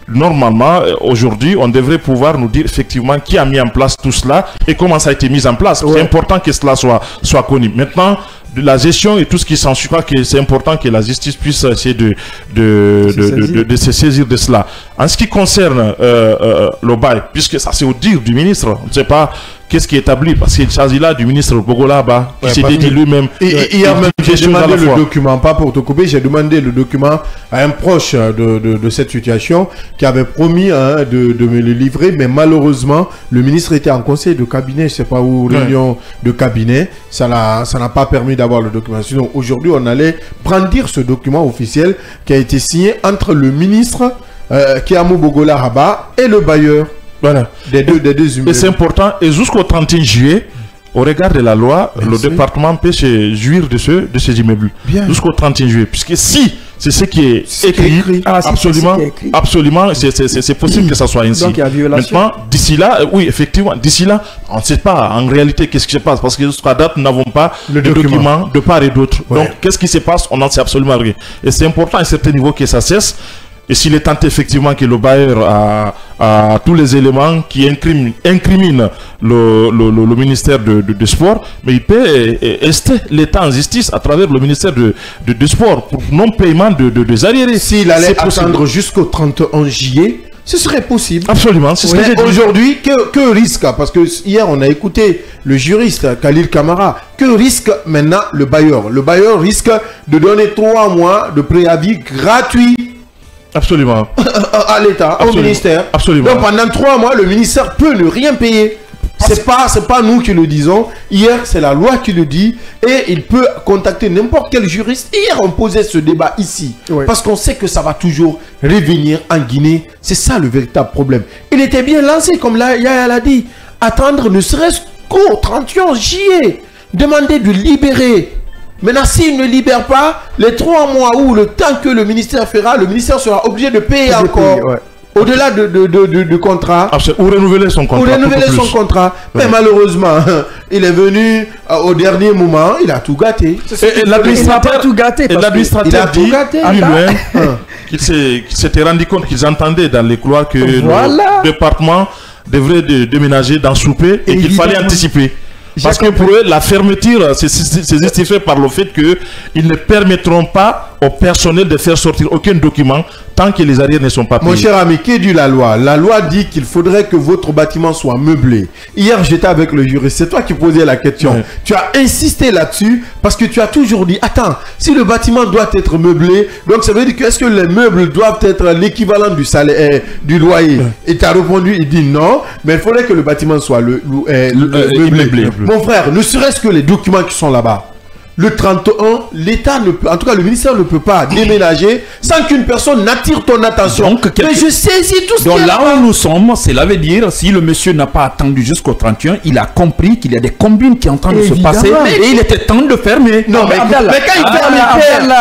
normalement, aujourd'hui, on devrait pouvoir nous dire effectivement qui a mis en place tout cela et comment ça a été mis en place. C'est important que cela soit connu. Maintenant, de la gestion et tout ce qui s'en suit, je crois que c'est important que la justice puisse essayer de se saisir de cela. En ce qui concerne le bail, puisque ça c'est au dire du ministre, on ne sait pas qu'est-ce qui est établi, parce qu'il s'agit là du ministre Bogola qui s'est dit lui-même. Hier même, j'ai demandé le document, pas pour te couper, j'ai demandé le document à un proche de cette situation qui avait promis de me le livrer, mais malheureusement, le ministre était en conseil de cabinet, je ne sais pas où, réunion de cabinet, ça n'a pas permis d'avoir le document. Sinon, aujourd'hui, on allait brandir ce document officiel qui a été signé entre le ministre Kiamou Bogola Rabat et le bailleur. Voilà, des deux immeubles. Et c'est important, et jusqu'au 31 juillet, au regard de la loi, le département peut se jouir de ces immeubles. Jusqu'au 31 juillet. Puisque si c'est ce qui est écrit, absolument, c'est possible que ça soit ainsi. Donc il y a violation. Maintenant, d'ici là, oui, effectivement, d'ici là, on ne sait pas en réalité qu'est-ce qui se passe. Parce que jusqu'à date, nous n'avons pas le document de part et d'autre. Donc, qu'est-ce qui se passe? On n'en sait absolument rien. Et c'est important à un certain niveau que ça cesse. Et s'il est tenté effectivement que le bailleur a tous les éléments qui incriminent le ministère de Sport, mais il peut rester l'État en justice à travers le ministère de Sport pour non-paiement de arriérés. S'il allait attendre jusqu'au 31 juillet, ce serait possible. Absolument, c'est ce que j'ai dit. Aujourd'hui, que risque? Parce que hier, on a écouté le juriste Khalil Kamara. Que risque maintenant le bailleur? Le bailleur risque de donner 3 mois de préavis gratuit. Absolument. À l'État, au ministère. Absolument. Donc pendant 3 mois, le ministère peut ne rien payer. C'est pas nous qui le disons. Hier, c'est la loi qui le dit. Et il peut contacter n'importe quel juriste. Hier, on posait ce débat ici. Parce qu'on sait que ça va toujours revenir en Guinée. C'est ça le véritable problème. Il était bien lancé, comme Yaya l'a dit. Attendre ne serait-ce qu'au 31 juillet. Demander de libérer. Maintenant, s'il ne libère pas, les 3 mois ou le temps que le ministère fera, le ministère sera obligé de payer encore. Au-delà du contrat. Ou renouveler son contrat. Mais malheureusement, il est venu au dernier moment, il a tout gâté. L'administrateur dit lui-même qu'il s'était rendu compte qu'ils entendaient dans les couloirs que le département devrait déménager dans Soupé et qu'il fallait anticiper. Parce que pour eux, la fermeture, c'est justifié par le fait qu'ils ne permettront pas au personnel de faire sortir aucun document tant que les arrières ne sont pas payés. Mon cher ami, qu'est dit la loi? La loi dit qu'il faudrait que votre bâtiment soit meublé. Hier, j'étais avec le juriste. C'est toi qui posais la question. Ouais. Tu as insisté là-dessus parce que tu as toujours dit, attends, si le bâtiment doit être meublé, donc ça veut dire que est-ce que les meubles doivent être l'équivalent du salaire, du loyer? Ouais. Et tu as répondu, il dit non, mais il faudrait que le bâtiment soit meublé. Mon frère, ne serait-ce que les documents qui sont là-bas. Le 31, l'État ne peut, en tout cas le ministère ne peut pas déménager sans qu'une personne n'attire ton attention. Donc, mais je saisis tout ce donc là où nous sommes, cela veut dire, si le monsieur n'a pas attendu jusqu'au 31, il a compris qu'il y a des combines qui sont en train de se passer et il était temps de fermer. Non, mais quand il ferme, il perd.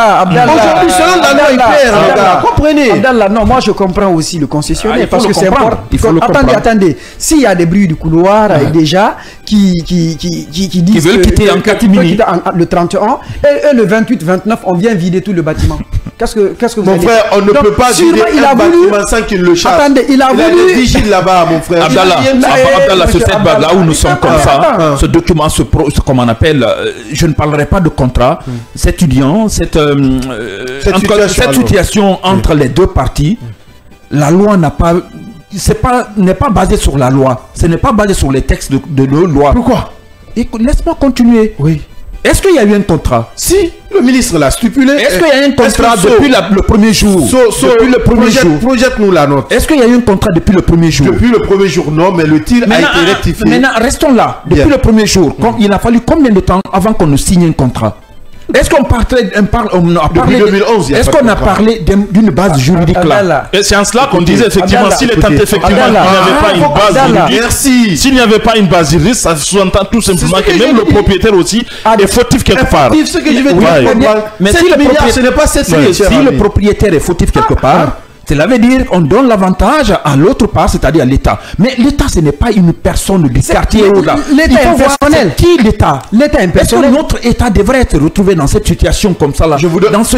Aujourd'hui, selon la loi, il perd. Comprenez. Abdallah, non, moi je comprends aussi le concessionnaire parce que c'est important. Attendez. S'il y a des bruits du couloir déjà qui disent veulent quitter en catimini le 31 et le 28-29 on vient vider tout le bâtiment. Qu'est-ce que vous mon frère, on ne peut pas vider un bâtiment sans qu'il le chasse. Attendez, il a voulu vigile là-bas, mon frère. Abdallah, sur cette base là où nous sommes comme ça, ce document, comme on appelle, je ne parlerai pas de contrat, cette union, cette situation entre les deux parties, la loi n'a pas, n'est pas basée sur la loi, ce n'est pas basé sur les textes de loi. Pourquoi? Laisse-moi continuer. Oui. Est-ce qu'il y a eu un contrat? Si, le ministre l'a stipulé. Est-ce qu'il y a eu un contrat depuis le premier jour? Depuis le premier jour. Projette-nous la note. Est-ce qu'il y a eu un contrat depuis le premier jour? Depuis le premier jour, non, mais le tir a été rectifié. Maintenant, restons là. Depuis le premier jour, il a fallu combien de temps avant qu'on nous signe un contrat? Est-ce qu'on depuis 2011, est-ce qu'on a parlé d'une base juridique là? Et c'est en cela qu'on disait effectivement, s'il est effectivement qu'il n'y avait pas une base juridique, merci. S'il n'y avait pas une base juridique, ça sous-entend tout simplement que même le propriétaire aussi est fautif quelque part. C'est ce que je vais dire. Mais si le propriétaire est fautif quelque part, cela veut dire qu'on donne l'avantage à l'autre part, c'est-à-dire à l'État. Mais l'État, ce n'est pas une personne du quartier ou là. L'État est impersonnel. Qui l'État? L'État est impersonnel. Est-ce que notre État devrait être retrouvé dans cette situation comme ça là? Je vous donne ce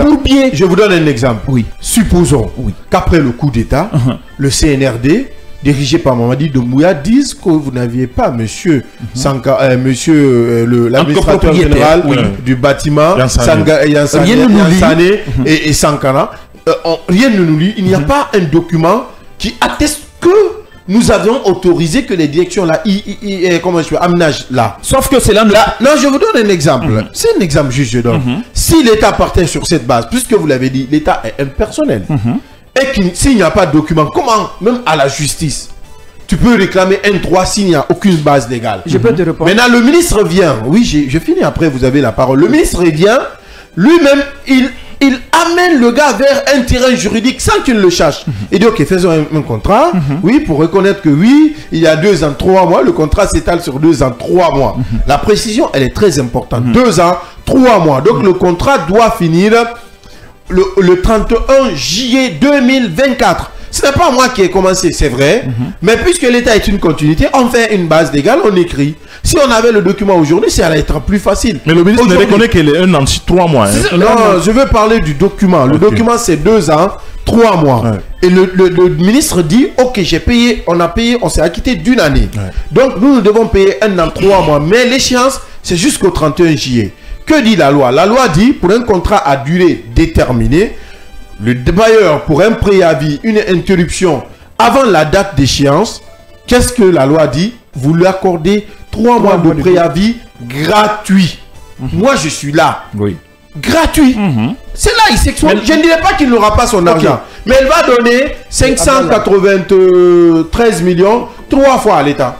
bourbier. Je vous donne un exemple. Oui. Supposons qu'après le coup d'État, le CNRD, dirigé par Mamadi Doumbouya, disent que vous n'aviez pas monsieur l'administrateur général du bâtiment, Yansane et Sankara. Rien ne nous lit, il n'y a pas un document qui atteste que nous avions autorisé que les directions là, aménagent là. Sauf que c'est là. Non, je vous donne un exemple. C'est un exemple juste, je donne. Si l'État partait sur cette base, puisque vous l'avez dit, l'État est impersonnel, et s'il n'y a pas de document, comment, même à la justice, tu peux réclamer un droit s'il n'y a aucune base légale? Je peux te répondre. Maintenant, le ministre vient. Oui, je finis après, vous avez la parole. Le ministre vient, lui-même, il amène le gars vers un terrain juridique sans qu'il le cherche. Il dit, ok, faisons un contrat, oui, pour reconnaître que oui, il y a 2 ans, 3 mois, le contrat s'étale sur 2 ans, 3 mois. La précision, elle est très importante. 2 ans, 3 mois. Donc, le contrat doit finir le 31 juillet 2024. Ce n'est pas moi qui ai commencé, c'est vrai. Mais puisque l'État est une continuité, on fait une base légale, on écrit. Si on avait le document aujourd'hui, ça allait être plus facile. Mais le ministre ne reconnaît qu'il est 1 an, 3 mois. Non, je veux parler du document. Le document, c'est 2 ans, 3 mois. Ouais. Et le ministre dit, ok, j'ai payé, on s'est acquitté d'1 année. Ouais. Donc, nous devons payer 1 an, 3 mois. Mais l'échéance, c'est jusqu'au 31 juillet. Que dit la loi? La loi dit, pour un contrat à durée déterminée, le bailleur, pour un préavis, une interruption avant la date d'échéance, qu'est-ce que la loi dit? Vous lui accordez 3 mois de préavis gratuit. Moi, je suis là. Oui. Gratuit. C'est là, il s'expose. Je ne dirais pas qu'il n'aura pas son argent. Mais elle va donner 593 millions 3 fois à l'État.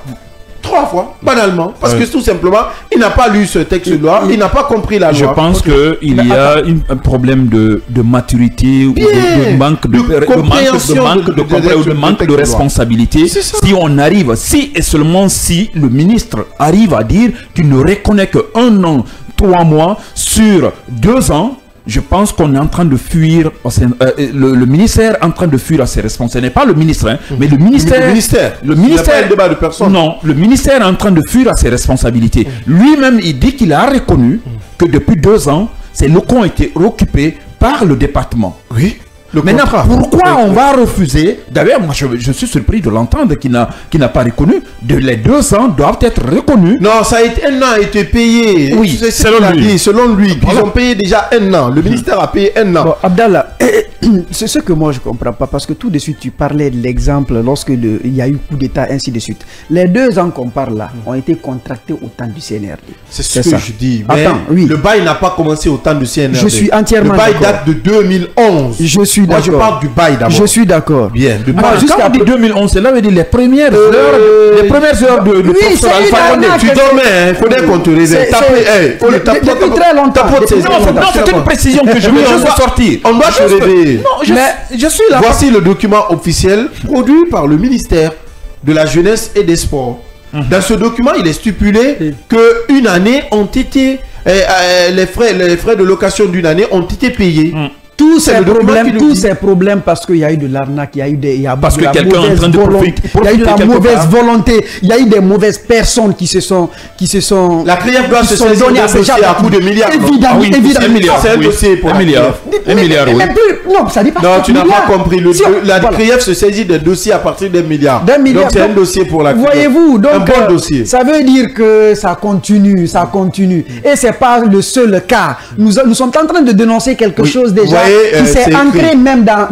3 fois, banalement. Parce que tout simplement, il n'a pas lu ce texte de loi, il n'a pas compris la loi. Je pense qu'il y a un problème de maturité ou de manque de responsabilité. Si on arrive, si et seulement si le ministre arrive à dire qu'il ne reconnaît que 1 an, 3 mois sur 2 ans, je pense qu'on est en train de fuir, le ministère est en train de fuir à ses responsabilités. Ce n'est pas le ministre, hein, mais le ministère. Le ministère. Débat de personne. Non, le ministère est en train de fuir à ses responsabilités. Lui-même, il dit qu'il a reconnu que depuis 2 ans, ces locaux ont été occupés par le département. Oui. Maintenant, pourquoi on va refuser? D'ailleurs, moi, je suis surpris de l'entendre qui n'a pas reconnu. Les 200 doivent être reconnus. Non, ça a été, un an a été payé. Oui, selon lui. Ils ont payé déjà un an. Le ministère a payé un an. Bon, Abdallah, c'est ce que moi je ne comprends pas, parce que tout de suite tu parlais de l'exemple lorsque il y a eu coup d'État, ainsi de suite. Les 2 ans qu'on parle là ont été contractés au temps du CNRD. C'est ce que je dis. Mais attends, oui. Le bail n'a pas commencé au temps du CNRD. Je suis entièrement d'accord. Le bail date de 2011. Je suis d'accord. Moi, je parle du bail d'abord. Je suis d'accord. Bien. Quand on dit 2011, cela veut dire les premières heures de oui, c'est Alpha Condé. Tu dormais, il faudrait qu'on te réveille. Depuis très longtemps. Non, c'est une précision que je veux juste sortir. On doit te réveiller. Non, je suis là. Voici le document officiel produit par le ministère de la Jeunesse et des Sports. Dans ce document, il est stipulé qu'une année ont été, les frais de location d'une année ont été payés. Tous ces problèmes parce qu'il y a eu de l'arnaque, il y a eu des, parce que quelqu'un est en train de profiter, il y a eu de la mauvaise volonté, il y a eu des mauvaises personnes qui se sont la CRIEF doit se saisir d'un dossier à coup de milliards. Évidemment, évidemment. C'est un dossier pour 1 milliard. 1 milliard, oui. Non, ça dit pas. Non, tu n'as pas compris. La CRIEF se saisit des dossiers à partir d'1 milliard. Donc c'est un dossier pour la CRIEF. Voyez-vous, donc un bon dossier. Ça veut dire que ça continue. Et c'est pas le seul cas. Nous sommes en train de dénoncer quelque chose déjà qui s'est ancré même dans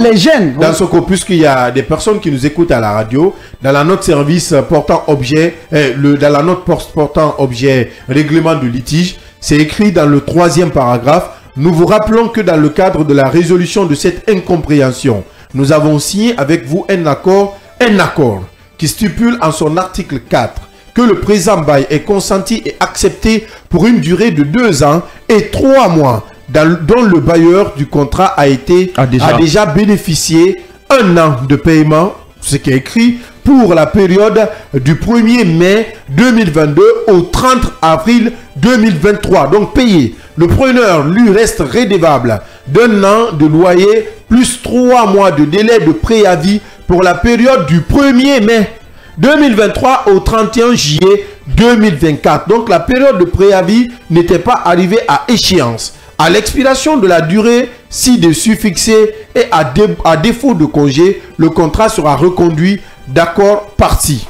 les gènes. Dans ce cas, puisqu'il y a des personnes qui nous écoutent à la radio, dans la note service portant objet, dans la note portant objet règlement de litige, c'est écrit dans le 3e paragraphe. Nous vous rappelons que dans le cadre de la résolution de cette incompréhension, nous avons signé avec vous un accord qui stipule en son article 4 que le présent bail est consenti et accepté pour une durée de 2 ans et 3 mois, dont le bailleur du contrat a déjà bénéficié 1 an de paiement, ce qui est écrit, pour la période du 1er mai 2022 au 30 avril 2023. Donc payé. Le preneur lui reste redevable d'1 an de loyer plus 3 mois de délai de préavis pour la période du 1er mai 2023 au 31 juillet 2024. Donc la période de préavis n'était pas arrivée à échéance. À l'expiration de la durée ci-dessus fixée et à défaut de congé, le contrat sera reconduit d'accord parti.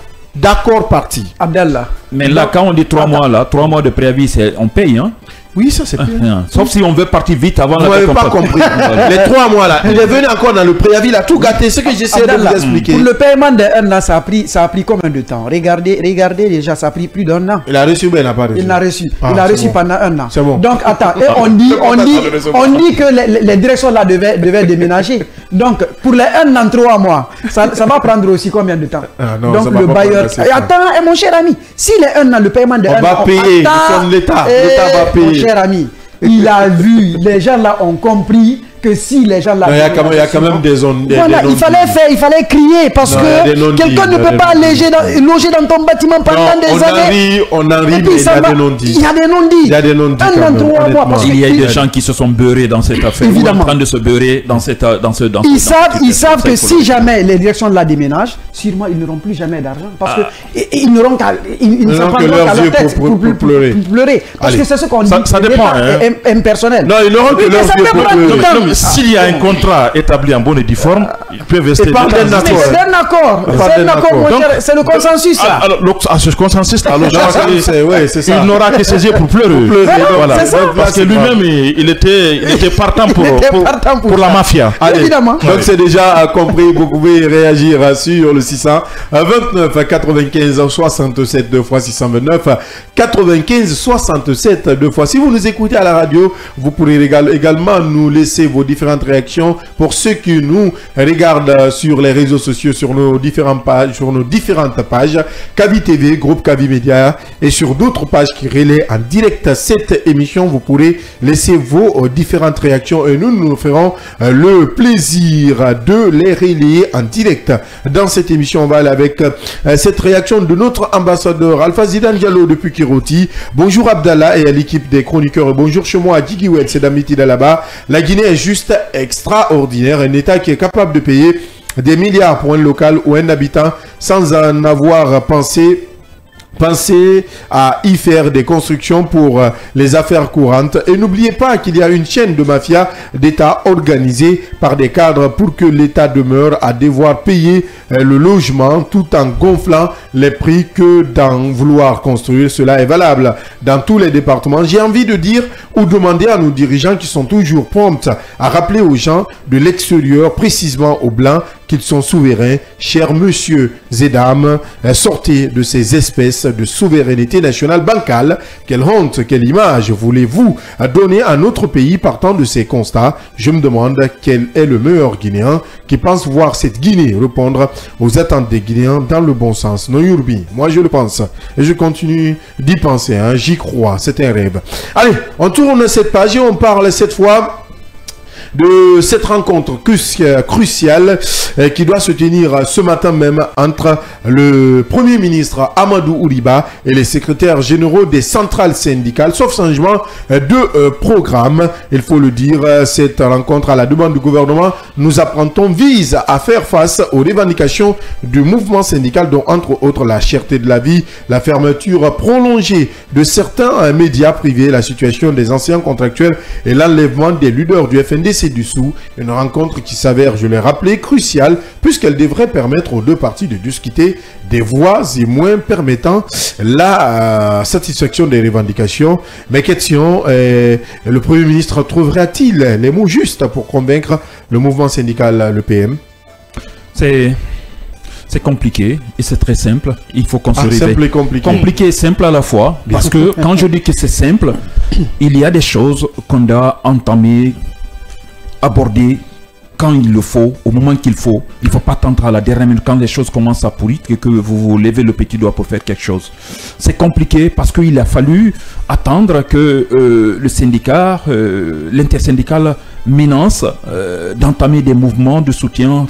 Abdallah. Mais là, quand on dit 3 mois, là, 3 mois de préavis, on paye, hein? Oui, ça c'est bien. Sauf si on veut partir vite avant la date. Vous n'avez pas compris. Les 3 mois là, il est venu encore dans le préavis, il a tout gâté. Ce que j'essaie de vous expliquer. Pour le paiement d'1 an, ça a pris combien de temps? Regardez déjà, ça a pris plus d'1 an. Il a reçu ou il n'a pas reçu? Il n'a reçu. Il a reçu pendant 1 an. C'est bon. Donc attends, et on dit que les directions là devaient déménager. Donc pour les 1 an, 3 mois, ça va prendre aussi combien de temps? Donc le bailleur. Attends, mon cher ami, si les 1 an, le paiement d'1 an, on va payer. Nous sommes l'État. L'État va payer. Cher ami, il a vu, les gens là ont compris que si les gens là... Il y a quand même des zones... Voilà, il fallait crier parce que quelqu'un ne peut pas loger dans ton bâtiment pendant des années. On en rit, mais il y a des non-dits. Il y a des non-dits. Il y a des non-dits. Il y a des gens qui se sont beurrés dans cette affaire. Évidemment. En train de se beurrer dans Ils savent que si jamais les directions de la déménagent, sûrement ils n'auront plus jamais d'argent. Parce qu'ils n'auront qu'à leur tête pour pleurer. Parce que c'est ce qu'on dit. Ça dépend. Impersonnel. Non, ils n'auront que leurs yeux pour pleurer. S'il y a un contrat établi en bonne et due forme, ils peuvent rester. C'est un accord. C'est le consensus. Alors, ce consensus, il n'aura que saisir pour pleurer. Voilà. Parce que lui-même, il était partant pour la mafia. Évidemment. Donc c'est déjà compris. Vous pouvez réagir sur le 629 95 67 2 fois 629 95 67 2 fois. Si vous nous écoutez à la radio, vous pourrez également nous laisser vos différentes réactions. Pour ceux qui nous regardent sur les réseaux sociaux, sur nos différentes pages, Kavi TV, groupe Kavi Média, et sur d'autres pages qui relaient en direct cette émission, vous pourrez laisser vos différentes réactions et nous ferons le plaisir de les relayer en direct dans cette émission. On va aller avec cette réaction de notre ambassadeur Alpha Zidane Diallo depuis Kiroti. Bonjour Abdallah et à l'équipe des chroniqueurs. Bonjour chez moi à Djigui Oued, c'est Damiti Dalaba. La Guinée est juste extraordinaire, un État qui est capable de payer des milliards pour un local ou un habitant sans en avoir pensé Pensez à y faire des constructions pour les affaires courantes et n'oubliez pas qu'il y a une chaîne de mafia d'État organisée par des cadres pour que l'État demeure à devoir payer le logement tout en gonflant les prix que d'en vouloir construire. Cela est valable dans tous les départements. J'ai envie de dire ou demander à nos dirigeants qui sont toujours prompts à rappeler aux gens de l'extérieur, précisément aux Blancs, qu'ils sont souverains. Chers messieurs et dames, sortez de ces espèces de souveraineté nationale bancale. Quelle honte, quelle image voulez-vous donner à notre pays partant de ces constats? Je me demande quel est le meilleur Guinéen qui pense voir cette Guinée répondre aux attentes des Guinéens dans le bon sens. Non, Yurbi, moi je le pense et je continue d'y penser, hein. J'y crois, c'est un rêve. Allez, on tourne cette page et on parle cette fois de cette rencontre cruciale qui doit se tenir ce matin même entre le Premier ministre Amadou Ouriba et les secrétaires généraux des centrales syndicales, sauf changement de programme. Il faut le dire, cette rencontre à la demande du gouvernement, nous apprendons, vise à faire face aux revendications du mouvement syndical, dont entre autres la cherté de la vie, la fermeture prolongée de certains médias privés, la situation des anciens contractuels et l'enlèvement des leaders du FNDC dessous. Une rencontre qui s'avère, je l'ai rappelé, cruciale puisqu'elle devrait permettre aux deux parties de discuter des voies et moyens permettant la satisfaction des revendications. Mais question, le Premier ministre trouvera-t-il les mots justes pour convaincre le mouvement syndical, le PM? C'est compliqué et c'est très simple. Il faut qu'on se réveille. Simple et compliqué. Compliqué et simple à la fois. Parce que quand je dis que c'est simple, il y a des choses qu'on doit entamer, aborder quand il le faut, au moment qu'il faut. Il ne faut pas attendre à la dernière minute quand les choses commencent à pourrir que vous levez le petit doigt pour faire quelque chose. C'est compliqué parce qu'il a fallu attendre que le syndicat, l'intersyndical menace d'entamer des mouvements de soutien,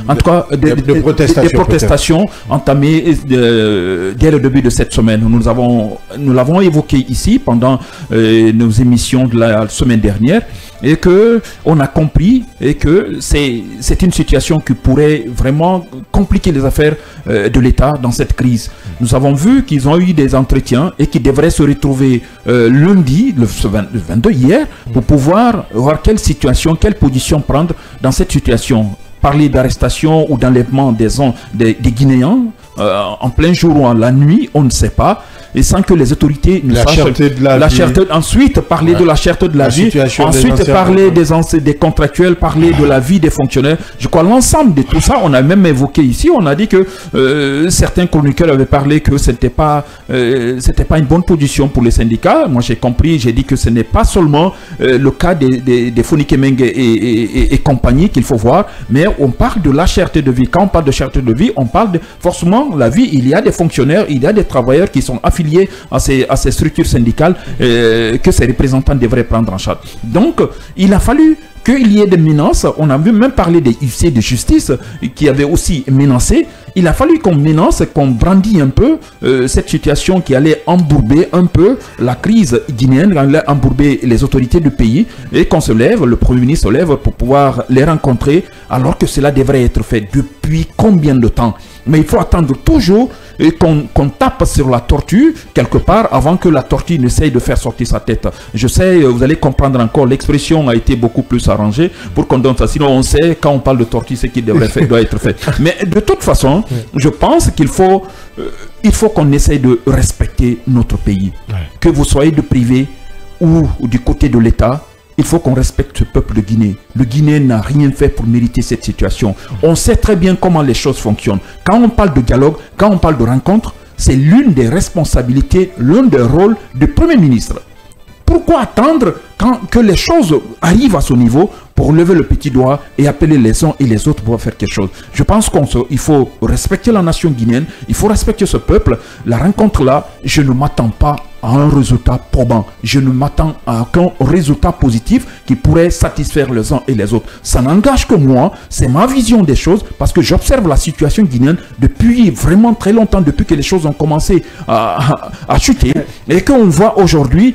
en tout cas des protestations entamées dès le début de cette semaine. Nous l'avons évoqué ici pendant nos émissions de la semaine dernière et que on a compris et que c'est une situation qui pourrait vraiment compliquer les affaires de l'État dans cette crise. Nous avons vu qu'ils ont eu des entretiens et qu'ils devraient se retrouver lundi, le 22 hier, pour pouvoir voir quelle situation, quelle position prendre dans cette situation. Parler d'arrestation ou d'enlèvement des Guinéens en plein jour ou en la nuit, on ne sait pas. Et sans que les autorités ne sachent la cherté, ensuite parler de la cherté de la vie, ensuite parler des contractuels, parler de la vie des fonctionnaires. Je crois l'ensemble de tout ça, on a même évoqué ici, on a dit que certains chroniqueurs avaient parlé que c'était pas une bonne position pour les syndicats. Moi j'ai compris, j'ai dit que ce n'est pas seulement le cas des Fonikemeng et compagnie qu'il faut voir, mais on parle de la cherté de vie. Quand on parle de cherté de vie, on parle de forcément la vie. Il y a des fonctionnaires, il y a des travailleurs qui sont affiliés à ces structures syndicales que ces représentants devraient prendre en charge. Donc, il a fallu qu'il y ait des menaces. On a même parlé des huissiers de justice qui avaient aussi menacé. Il a fallu qu'on menace, qu'on brandit un peu cette situation qui allait embourber un peu la crise guinéenne, qui allait embourber les autorités du pays et qu'on se lève, le Premier ministre se lève pour pouvoir les rencontrer alors que cela devrait être fait depuis combien de temps? Mais il faut attendre toujours qu'on tape sur la tortue quelque part avant que la tortue n'essaye de faire sortir sa tête. Je sais, vous allez comprendre encore, l'expression a été beaucoup plus arrangée pour qu'on donne ça. Sinon, on sait quand on parle de tortue, ce qui doit être fait. Mais de toute façon, je pense qu'il faut qu'on essaye de respecter notre pays. Que vous soyez de privé ou du côté de l'État, il faut qu'on respecte ce peuple de Guinée. Le Guinéen n'a rien fait pour mériter cette situation. On sait très bien comment les choses fonctionnent. Quand on parle de dialogue, quand on parle de rencontre, c'est l'une des responsabilités, l'un des rôles du Premier ministre. Pourquoi attendre que les choses arrivent à ce niveau pour lever le petit doigt et appeler les uns et les autres pour faire quelque chose? Je pense qu'il faut respecter la nation guinéenne, il faut respecter ce peuple. La rencontre là, je ne m'attends pas à un résultat probant. Je ne m'attends à aucun résultat positif qui pourrait satisfaire les uns et les autres. Ça n'engage que moi, c'est ma vision des choses, parce que j'observe la situation guinéenne depuis vraiment très longtemps, depuis que les choses ont commencé à chuter, et qu'on voit aujourd'hui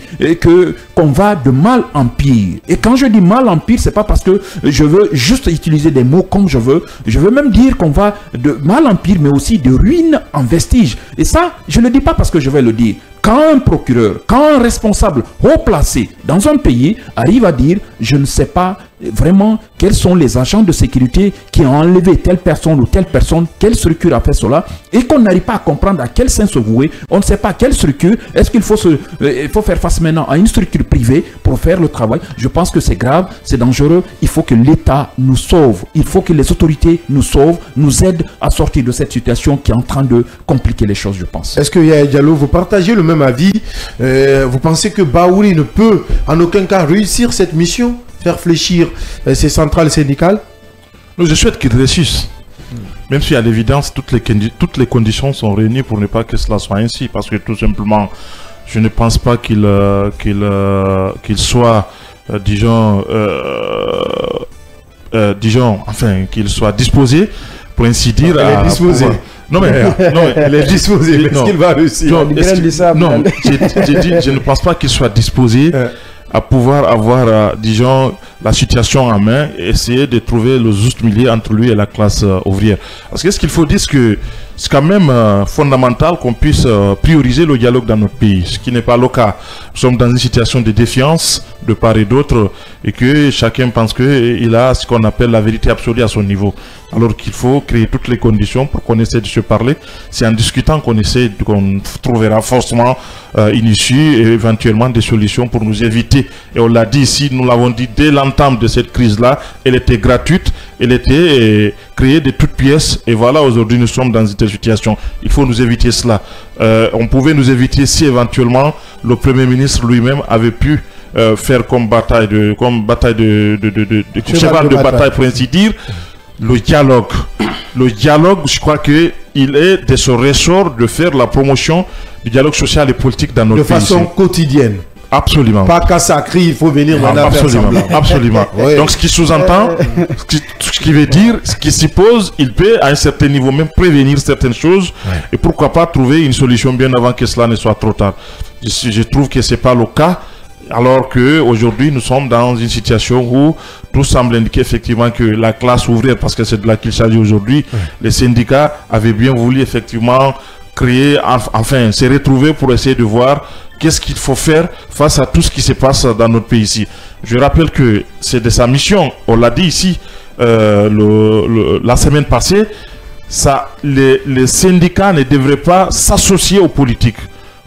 qu'on va de mal en pire. Et quand je dis mal en pire, c'est pas parce que je veux juste utiliser des mots comme je veux même dire qu'on va de mal en pire, mais aussi de ruine en vestige. Et ça, je ne le dis pas parce que je vais le dire. Quand un procureur, quand un responsable haut placé dans un pays arrive à dire « je ne sais pas vraiment quels sont les agents de sécurité qui ont enlevé telle personne ou telle personne, quelle structure a fait cela » et qu'on n'arrive pas à comprendre à quel sein se vouer, on ne sait pas quelle structure, est-ce qu'il faut, faut faire face maintenant à une structure privée pour faire le travail. Je pense que c'est grave, c'est dangereux, il faut que l'État nous sauve, il faut que les autorités nous sauvent, nous aident à sortir de cette situation qui est en train de compliquer les choses, je pense. Est-ce que Yaya Diallo, vous partagez le même avis? Vous pensez que Baouri ne peut en aucun cas réussir cette mission, faire fléchir ces centrales syndicales? Je souhaite qu'il réussisse. Même si à l'évidence, toutes les conditions sont réunies pour ne pas que cela soit ainsi. Parce que tout simplement, je ne pense pas qu'il soit, disons, enfin, qu'il soit disposé, pour ainsi dire, à disposer. Non mais, elle est disposée, mais est-ce qu'il va réussir? Non, j'ai dit, je ne pense pas qu'il soit disposé à pouvoir avoir, disons, la situation en main et essayer de trouver le juste milieu entre lui et la classe ouvrière. Parce que ce qu'il faut dire, c'est que c'est quand même fondamental qu'on puisse prioriser le dialogue dans notre pays, ce qui n'est pas le cas. Nous sommes dans une situation de défiance de part et d'autre et que chacun pense qu'il a ce qu'on appelle la vérité absolue à son niveau. Alors qu'il faut créer toutes les conditions pour qu'on essaie de se parler. C'est en discutant qu'on trouvera forcément une issue et éventuellement des solutions pour nous éviter. Et on l'a dit ici, nous l'avons dit dès l'entame de cette crise-là, elle était gratuite, elle était créée de toutes pièces. Et voilà, aujourd'hui nous sommes dans cette situation. Il faut nous éviter cela. On pouvait nous éviter si éventuellement le Premier ministre lui-même avait pu faire comme bataille de cheval de bataille pour ainsi dire. Le dialogue, je crois que il est de ce ressort de faire la promotion du dialogue social et politique dans notre pays. De façon quotidienne. Absolument. Pas qu'à ça crie, il faut venir dans la absolument. Oui. Donc ce qui sous-entend, ce qui veut dire, ce qui suppose, il peut à un certain niveau même prévenir certaines choses et pourquoi pas trouver une solution bien avant que cela ne soit trop tard. Je trouve que c'est pas le cas. Alors qu'aujourd'hui, nous sommes dans une situation où tout semble indiquer effectivement que la classe ouvrière, parce que c'est de là qu'il s'agit aujourd'hui, les syndicats avaient bien voulu effectivement créer, enfin, se retrouver pour essayer de voir qu'est-ce qu'il faut faire face à tout ce qui se passe dans notre pays ici. Je rappelle que c'est de sa mission, on l'a dit ici la semaine passée, les syndicats ne devraient pas s'associer aux politiques,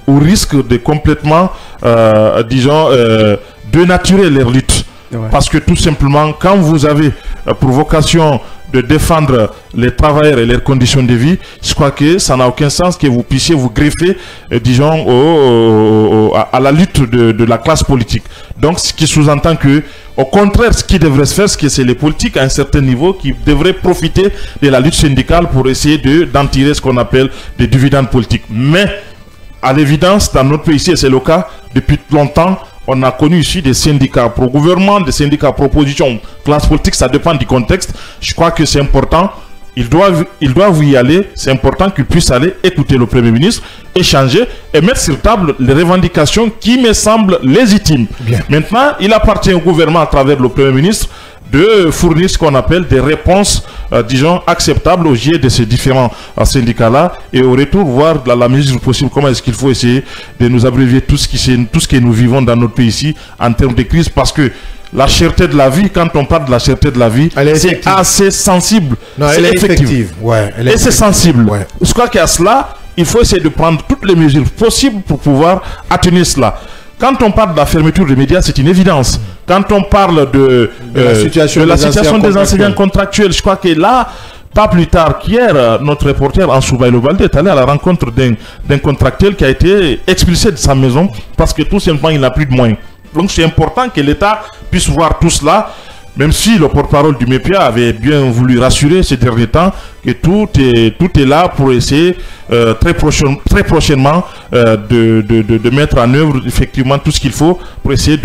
au risque de complètement, disons, dénaturer leur lutte. Parce que tout simplement, quand vous avez pour vocation de défendre les travailleurs et leurs conditions de vie, je crois que ça n'a aucun sens que vous puissiez vous greffer, disons, à la lutte de la classe politique. Donc, ce qui sous-entend que, au contraire, ce qui devrait se faire, c'est les politiques à un certain niveau qui devraient profiter de la lutte syndicale pour essayer d'en tirer ce qu'on appelle des dividendes politiques. Mais, à l'évidence, dans notre pays ici, et c'est le cas, depuis longtemps, on a connu ici des syndicats pro-gouvernement, des syndicats pro-opposition, classe politique, ça dépend du contexte. Je crois que c'est important, ils doivent y aller, c'est important qu'ils puissent aller écouter le Premier ministre, échanger et mettre sur table les revendications qui me semblent légitimes. Bien. Maintenant, il appartient au gouvernement à travers le Premier ministre de fournir ce qu'on appelle des réponses, disons, acceptables aux yeux de ces différents syndicats-là et au retour voir dans la mesure possible comment est-ce qu'il faut essayer de nous abrévier tout ce que nous vivons dans notre pays ici en termes de crise, parce que la cherté de la vie, quand on parle de la cherté de la vie, c'est assez sensible. Non, elle est effective. Ouais, et c'est sensible. Ouais. Je crois qu'à cela, il faut essayer de prendre toutes les mesures possibles pour pouvoir atténuer cela. Quand on parle de la fermeture des médias, c'est une évidence. Quand on parle de la situation des enseignants contractuels, je crois que là, pas plus tard qu'hier, notre reporter Ansouba Elobalde est allé à la rencontre d'un contractuel qui a été expulsé de sa maison parce que tout simplement il n'a plus de moyens. Donc c'est important que l'État puisse voir tout cela. Même si le porte-parole du MEPIA avait bien voulu rassurer ces derniers temps que tout est là pour essayer très prochainement de mettre en œuvre effectivement tout ce qu'il faut pour essayer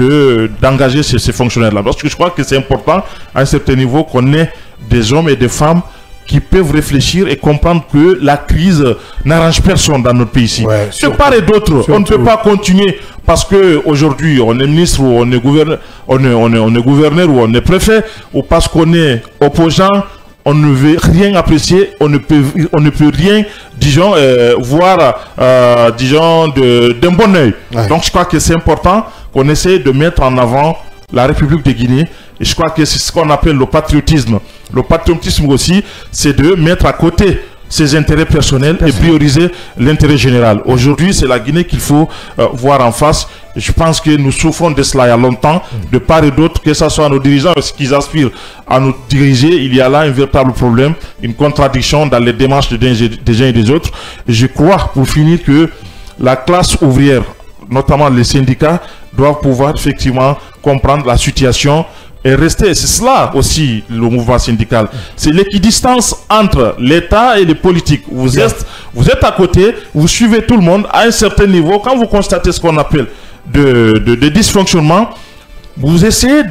d'engager ces fonctionnaires-là. Parce que je crois que c'est important à un certain niveau qu'on ait des hommes et des femmes qui peuvent réfléchir et comprendre que la crise n'arrange personne dans notre pays ici. Ouais, de part et d'autre, on ne peut pas continuer parce que aujourd'hui on est ministre ou on est gouverneur, on est gouverneur ou on est préfet, ou parce qu'on est opposant, on ne veut rien apprécier, on ne peut rien, disons, voir, disons, d'un bon œil. Ouais. Donc je crois que c'est important qu'on essaie de mettre en avant la République de Guinée. Et je crois que c'est ce qu'on appelle le patriotisme. Le patriotisme aussi, c'est de mettre à côté ses intérêts personnels et prioriser l'intérêt général. Aujourd'hui, c'est la Guinée qu'il faut voir en face. Et je pense que nous souffrons de cela il y a longtemps, de part et d'autre, que ce soit nos dirigeants, ce qu'ils aspirent à nous diriger. Il y a là un véritable problème, une contradiction dans les démarches des uns et des autres. Et je crois, pour finir, que la classe ouvrière, notamment les syndicats, doivent pouvoir effectivement comprendre la situation et rester. C'est cela aussi le mouvement syndical. C'est l'équidistance entre l'État et les politiques. Vous êtes à côté, vous suivez tout le monde à un certain niveau. Quand vous constatez ce qu'on appelle de dysfonctionnement, vous essayez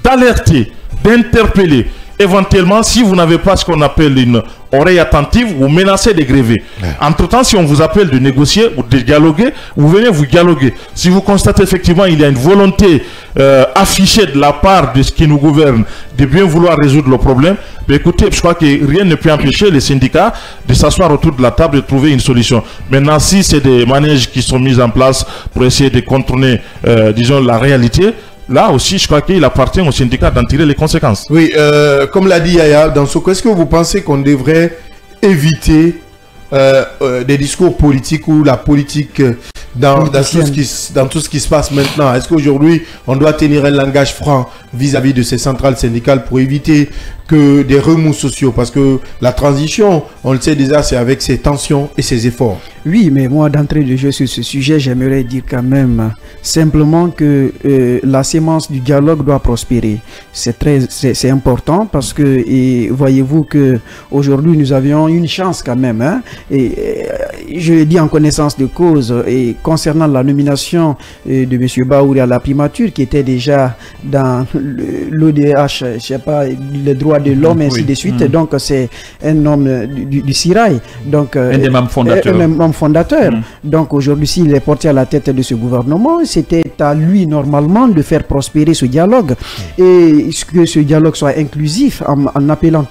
d'alerter, d'interpeller. Éventuellement, si vous n'avez pas ce qu'on appelle une oreille attentive, vous menacez de gréver. Entre-temps, si on vous appelle de négocier ou de dialoguer, vous venez vous dialoguer. Si vous constatez effectivement il y a une volonté affichée de la part de ce qui nous gouverne de bien vouloir résoudre le problème, mais écoutez, je crois que rien ne peut empêcher les syndicats de s'asseoir autour de la table et de trouver une solution. Maintenant, si c'est des manèges qui sont mis en place pour essayer de contourner, disons, la réalité, là aussi, je crois qu'il appartient aux syndicats d'en tirer les conséquences. Oui, comme l'a dit Yaya, dans ce cas, est-ce que vous pensez qu'on devrait éviter des discours politiques ou la politique dans tout ce qui se passe maintenant? Est-ce qu'aujourd'hui, on doit tenir un langage franc vis-à-vis de ces centrales syndicales pour éviter que des remous sociaux? Parce que la transition, on le sait déjà, c'est avec ses tensions et ses efforts. Oui, mais moi, d'entrée de jeu sur ce sujet, j'aimerais dire quand même simplement que la sémence du dialogue doit prospérer. C'est important parce que, voyez-vous que aujourd'hui nous avions une chance quand même. Hein, je le dis en connaissance de cause, et concernant la nomination de M. Baouri à la primature, qui était déjà dans l'ODH, je sais pas, les droits de l'homme, ainsi de suite. Donc c'est un homme du Sirail, donc un des membres fondateurs. Donc aujourd'hui, s'il est porté à la tête de ce gouvernement, c'était à lui normalement de faire prospérer ce dialogue et que ce dialogue soit inclusif en appelant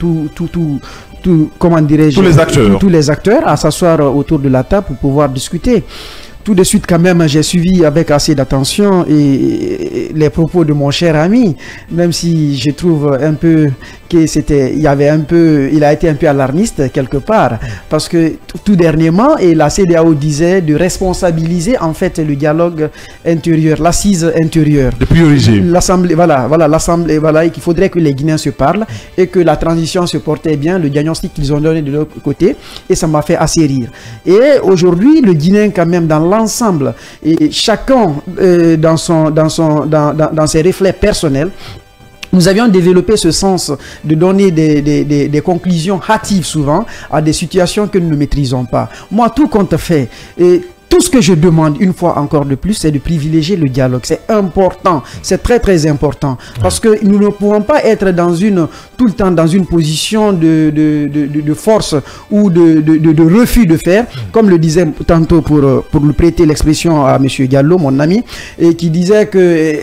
comment dirais-je, tous les acteurs à s'asseoir autour de la table pour pouvoir discuter. Tout de suite, quand même, j'ai suivi avec assez d'attention les propos de mon cher ami, même si je trouve un peu que il a été un peu alarmiste quelque part, parce que tout dernièrement, et la CEDEAO disait de responsabiliser en fait le dialogue intérieur, l'assise intérieure, de prioriser l'assemblée, l'assemblée, et qu'il faudrait que les Guinéens se parlent et que la transition se portait bien, le diagnostic qu'ils ont donné de l'autre côté, et ça m'a fait assez rire. Et aujourd'hui, le Guinéen quand même dans l'ensemble, et chacun dans ses reflets personnels, nous avions développé ce sens de donner des conclusions hâtives souvent à des situations que nous ne maîtrisons pas. Moi, tout compte fait, et tout ce que je demande, une fois encore de plus, c'est de privilégier le dialogue. C'est important, c'est très très important. Parce que nous ne pouvons pas être tout le temps dans une position de force ou de refus de faire, comme le disait tantôt pour lui prêter l'expression à M. Diallo, mon ami, et qui disait que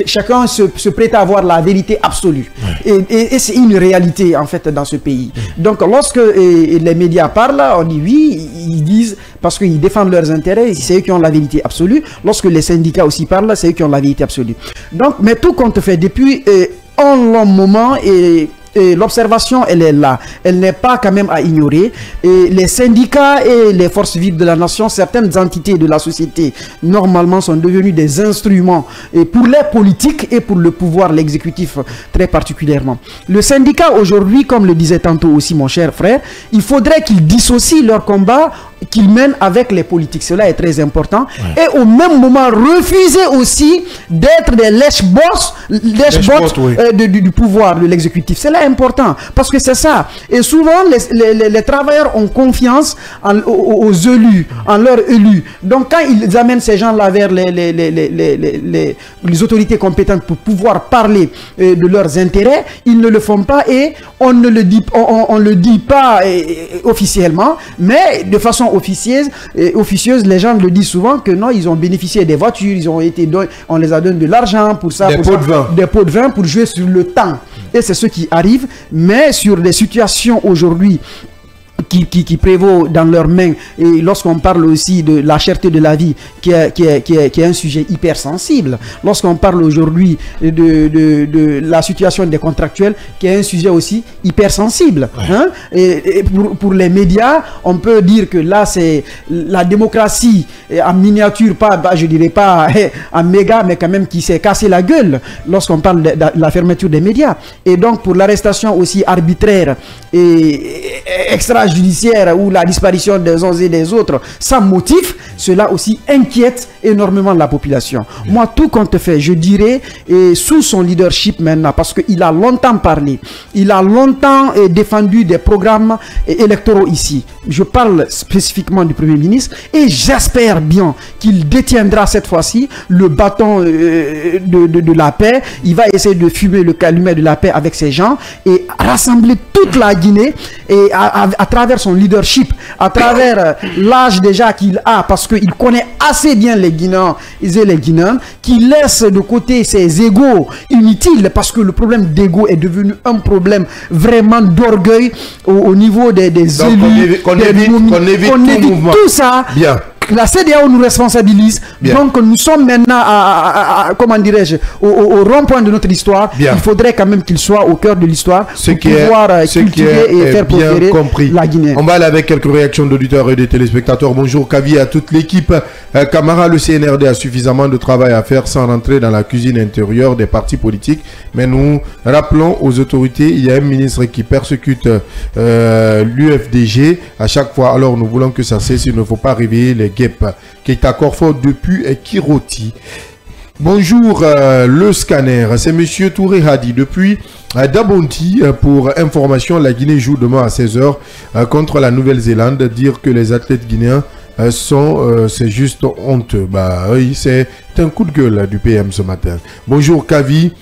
chacun se prête à avoir la vérité absolue. Et c'est une réalité en fait dans ce pays. Donc lorsque les médias parlent, on dit oui, ils disent parce qu'ils défendent leurs intérêts, c'est eux qui ont la vérité absolue. Lorsque les syndicats aussi parlent, c'est eux qui ont la vérité absolue. Donc, mais tout compte fait, depuis un long moment, et l'observation, elle est là. Elle n'est pas quand même à ignorer. Et les syndicats et les forces vives de la nation, certaines entités de la société, normalement, sont devenus des instruments et pour les politiques et pour le pouvoir, l'exécutif très particulièrement. Le syndicat, aujourd'hui, comme le disait tantôt aussi mon cher frère, il faudrait qu'ils dissocient leur combat qu'ils mènent avec les politiques. Cela est très important. Et au même moment, refuser aussi d'être des lèche-bottes du pouvoir, de l'exécutif. C'est là important, parce que c'est ça. Et souvent, les travailleurs ont confiance aux élus, en leurs élus. Donc, quand ils amènent ces gens-là vers les autorités compétentes pour pouvoir parler de leurs intérêts, ils ne le font pas et on ne le dit, on le dit pas officiellement, mais de façon officieuse, les gens le disent souvent que non, ils ont bénéficié des voitures, on les a donné de l'argent pour ça, des pots de vin pour jouer sur le temps. Et c'est ce qui arrive, mais sur des situations aujourd'hui qui prévaut dans leurs mains, et lorsqu'on parle aussi de la cherté de la vie qui est un sujet hyper sensible, lorsqu'on parle aujourd'hui de la situation des contractuels qui est un sujet aussi hyper sensible, hein? Et pour les médias, on peut dire que là c'est la démocratie en miniature, je dirais pas en méga, mais quand même qui s'est cassé la gueule lorsqu'on parle de la fermeture des médias. Et donc pour l'arrestation aussi arbitraire et extrajudiciaire ou la disparition des uns et des autres sans motif, cela aussi inquiète énormément la population. Moi, tout compte fait, je dirais, sous son leadership maintenant, parce qu'il a longtemps parlé, il a longtemps défendu des programmes électoraux ici. Je parle spécifiquement du Premier ministre et j'espère bien qu'il détiendra cette fois-ci le bâton de la paix. Il va essayer de fumer le calumet de la paix avec ces gens et rassembler toute la Guinée et à travers son leadership, à travers l'âge déjà qu'il a, parce qu'il connaît assez bien les Guinéens et les Guinéens, qui laisse de côté ses égos inutiles, parce que le problème d'ego est devenu un problème vraiment d'orgueil au niveau des élus. Qu'on évite tout ça. Bien. La CEDEAO nous responsabilise. Bien. Donc nous sommes maintenant comment dirais-je, au rond-point de notre histoire. Bien. Il faudrait quand même qu'il soit au cœur de l'histoire pour pouvoir cultiver et faire prospérer la Guinée. On va aller avec quelques réactions d'auditeurs et de téléspectateurs. Bonjour Kavi, à toute l'équipe. Camarade, le CNRD a suffisamment de travail à faire sans rentrer dans la cuisine intérieure des partis politiques. Mais nous rappelons aux autorités, il y a un ministre qui persécute l'UFDG à chaque fois. Alors nous voulons que ça cesse, il ne faut pas réveiller les guêpes. Qui est à Corfort depuis Kiroti. Bonjour le scanner, c'est monsieur Touré Hadi depuis Dabonti. Pour information, la Guinée joue demain à 16h contre la Nouvelle-Zélande. Dire que les athlètes guinéens c'est juste honteux. Bah oui, c'est un coup de gueule du PM ce matin. Bonjour Kavi.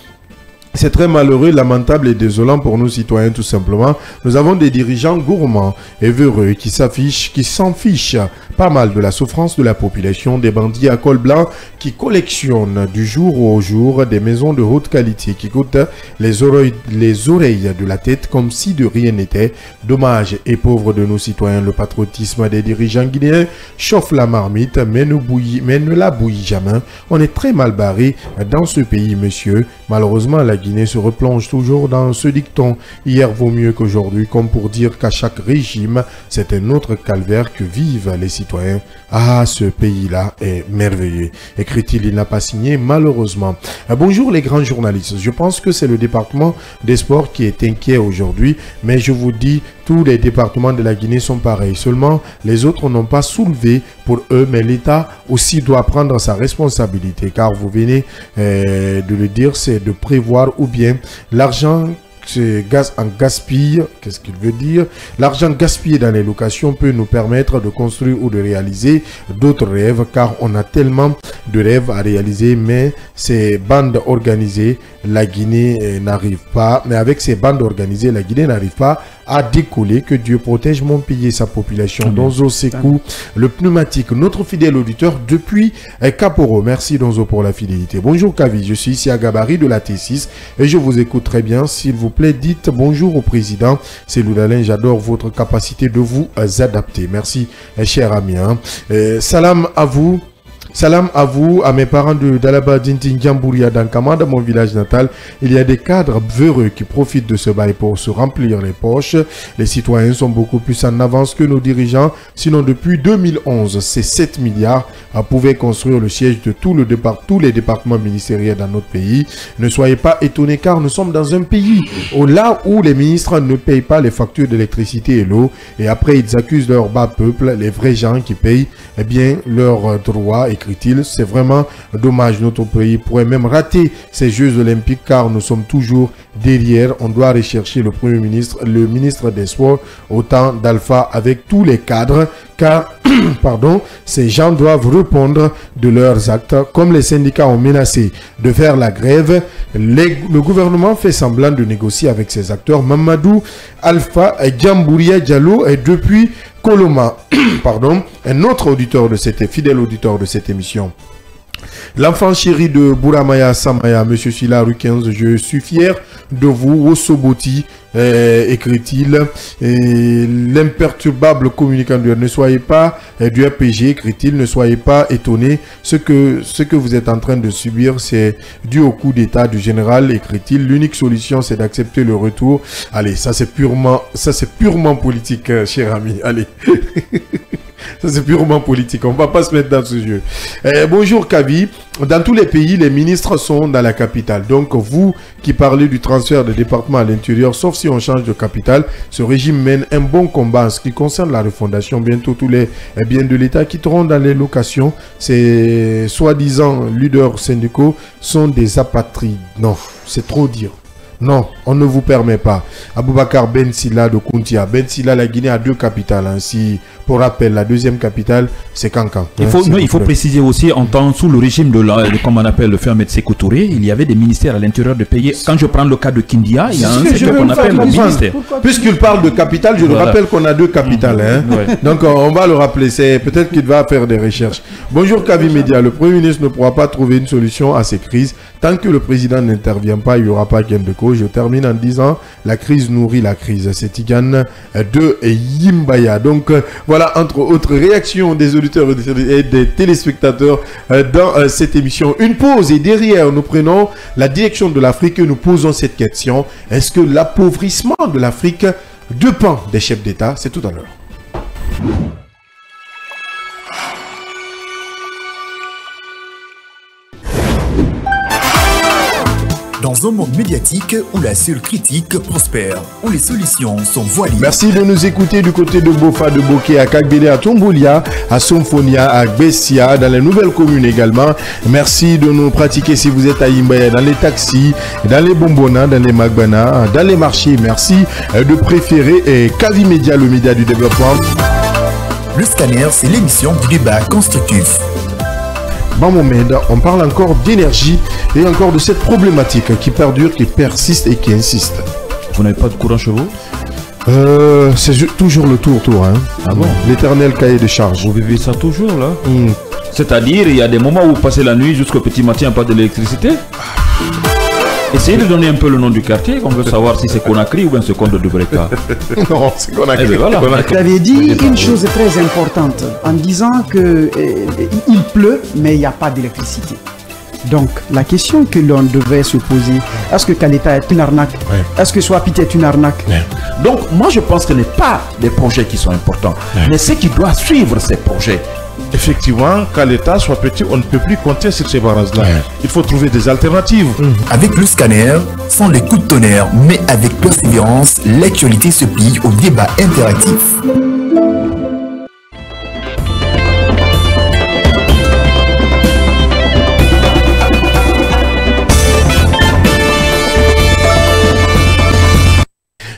C'est très malheureux, lamentable et désolant pour nous citoyens tout simplement. Nous avons des dirigeants gourmands et véreux qui s'en fichent pas mal de la souffrance de la population, des bandits à col blanc qui collectionnent du jour au jour des maisons de haute qualité qui coûtent les oreilles de la tête comme si de rien n'était. Dommage et pauvre de nos citoyens, le patriotisme des dirigeants guinéens chauffe la marmite mais ne la bouillit jamais. On est très mal barré dans ce pays, monsieur. Malheureusement, la Guinée se replonge toujours dans ce dicton « Hier vaut mieux qu'aujourd'hui », comme pour dire qu'à chaque régime, c'est un autre calvaire que vivent les citoyens. Ah, ce pays-là est merveilleux. Écrit-il, il n'a pas signé, malheureusement. Bonjour les grands journalistes. Je pense que c'est le département des sports qui est inquiet aujourd'hui, mais je vous dis, tous les départements de la Guinée sont pareils. Seulement, les autres n'ont pas soulevé pour eux, mais l'État aussi doit prendre sa responsabilité, car vous venez de le dire, c'est de prévoir ou bien l'argent en gaspille. Qu'est-ce qu'il veut dire? L'argent gaspillé dans les locations peut nous permettre de construire ou de réaliser d'autres rêves, car on a tellement de rêves à réaliser, mais ces bandes organisées, la Guinée n'arrive pas. Mais avec ces bandes organisées, la Guinée n'arrive pas à décoller. Que Dieu protège mon pays et sa population. Donzo Sekou, le pneumatique, notre fidèle auditeur depuis Caporo. Merci Donzo pour la fidélité. Bonjour Kavi, je suis ici à Gabarit de la T6 et je vous écoute très bien. S'il vous plaît, dites bonjour au président. C'est Loudalin, j'adore votre capacité de vous adapter. Merci cher ami. Salam à vous. Salam à vous, à mes parents de Dalaba Dintin Djambouria Dankama, dans mon village natal. Il y a des cadres véreux qui profitent de ce bail pour se remplir les poches. Les citoyens sont beaucoup plus en avance que nos dirigeants. Sinon, depuis 2011, ces 7 milliards pouvaient construire le siège de tous les départements ministériels dans notre pays. Ne soyez pas étonnés car nous sommes dans un pays là où les ministres ne payent pas les factures d'électricité et l'eau. Et après, ils accusent leur bas peuple, les vrais gens qui payent bien leurs droits, écrit-il. C'est vraiment dommage. Notre pays pourrait même rater ces Jeux olympiques car nous sommes toujours derrière. On doit rechercher le Premier ministre, le ministre des Sports au temps d'Alpha avec tous les cadres car pardon, ces gens doivent répondre de leurs actes. Comme les syndicats ont menacé de faire la grève, le gouvernement fait semblant de négocier avec ces acteurs. Mamadou Alpha Djambouria Diallo est depuis Koloma, pardon, un autre auditeur de fidèle auditeur de cette émission. L'enfant chéri de Bouramaya Samaya, Monsieur Sila rue 15, je suis fier de vous, Osoboti, écrit-il. L'imperturbable communicant, ne soyez pas du RPG, écrit-il, ne soyez pas étonnés. Ce que vous êtes en train de subir, c'est dû au coup d'état du général, écrit-il. L'unique solution, c'est d'accepter le retour. Allez, ça c'est purement politique, cher ami. Allez. Ça c'est purement politique, on ne va pas se mettre dans ce jeu. Bonjour Kavi, dans tous les pays, les ministres sont dans la capitale. Donc vous qui parlez du transfert des départements à l'intérieur, sauf si on change de capitale, ce régime mène un bon combat en ce qui concerne la refondation. Bientôt tous les biens de l'État quitteront dans les locations. Ces soi-disant leaders syndicaux sont des apatrides. Non, c'est trop dire. Non, on ne vous permet pas. Aboubakar Ben Silla de Kountia. Ben Silla, la Guinée a 2 capitales. Ainsi, pour rappel, la deuxième capitale, c'est Kankan. Il faut préciser aussi, en temps, sous le régime comme on appelle le ferme de Sékou Touré, il y avait des ministères à l'intérieur du pays. Quand je prends le cas de Kindia, il y a un secteur qu'on appelle le ministère. Puisqu'il parle de capitale, je le rappelle qu'on a 2 capitales. Ouais. Donc, on va le rappeler. C'est peut-être qu'il va faire des recherches. Bonjour Kavi Média. Le Premier ministre ne pourra pas trouver une solution à ces crises. Tant que le président n'intervient pas, il n'y aura pas gain de cause. Je termine en disant la crise nourrit la crise. C'est Tigane de Yimbaya. Donc voilà, entre autres réactions des auditeurs et des téléspectateurs dans cette émission. Une pause et derrière nous prenons la direction de l'Afrique et nous posons cette question. Est-ce que l'appauvrissement de l'Afrique dépend des chefs d'État? C'est tout à l'heure. Dans un monde médiatique où la seule critique prospère, où les solutions sont voilées. Merci de nous écouter du côté de Bofa, de Boké, à Kagbele, à Tombolia, à Somfonia, à Bessia, dans les nouvelles communes également. Merci de nous pratiquer si vous êtes à Imbaya, dans les taxis, dans les bonbonnas, dans les magbana, dans les marchés. Merci de préférer Kavi Média, le média du développement. Le scanner, c'est l'émission du débat constructif. Bon moment, on parle encore d'énergie et encore de cette problématique qui perdure, qui persiste et qui insiste. Vous n'avez pas de courant chez vous? C'est toujours le tour, hein. Ah bon? L'éternel cahier de charge. Vous vivez ça toujours, là? C'est-à-dire, il y a des moments où vous passez la nuit jusqu'au petit matin, pas d'électricité? Essayez de donner un peu le nom du quartier, qu'on veut savoir si c'est Conakry ou bien c'est Conde de Breka. Non, c'est Conakry. Voilà. Vous avez dit une chose très importante en disant que il pleut, mais il n'y a pas d'électricité. Donc, la question que l'on devait se poser, est-ce que Kaleta est une arnaque? Est-ce que Swapit est une arnaque? Donc, moi, je pense que ce n'est pas des projets qui sont importants, mais ce qui doit suivre ces projets. Effectivement, qu'à l'État soit petit, on ne peut plus compter sur ces barrages-là. Il faut trouver des alternatives. Avec le scanner, sans les coups de tonnerre, mais avec persévérance, l'actualité se plie au débat interactif.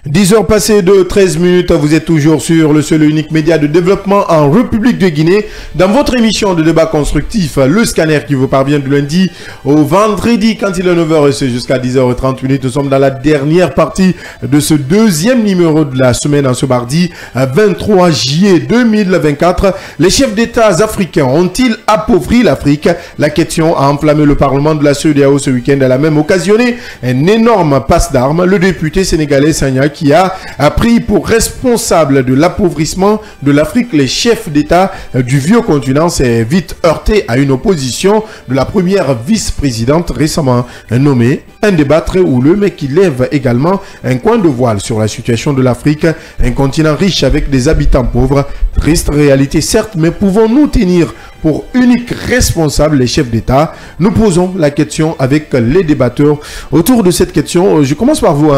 – 10 heures passées de 13 minutes, vous êtes toujours sur le seul et unique média de développement en République de Guinée. Dans votre émission de débat constructif, le scanner qui vous parvient du lundi au vendredi quand il est 9h et c'est jusqu'à 10h30. Nous sommes dans la dernière partie de ce deuxième numéro de la semaine en ce mardi 23 juillet 2024. Les chefs d'État africains ont-ils appauvri l'Afrique? La question a enflammé le Parlement de la CEDEAO ce week-end. Elle a même occasionné un énorme passe d'armes. Le député sénégalais Sagna qui a Média a pris pour responsable de l'appauvrissement de l'Afrique. Les chefs d'État du vieux continent s'est vite heurté à une opposition de la première vice-présidente récemment nommée. Un débat très houleux mais qui lève également un coin de voile sur la situation de l'Afrique, un continent riche avec des habitants pauvres. Triste réalité certes, mais pouvons-nous tenir pour unique responsable les chefs d'État? Nous posons la question avec les débatteurs autour de cette question. Je commence par vous,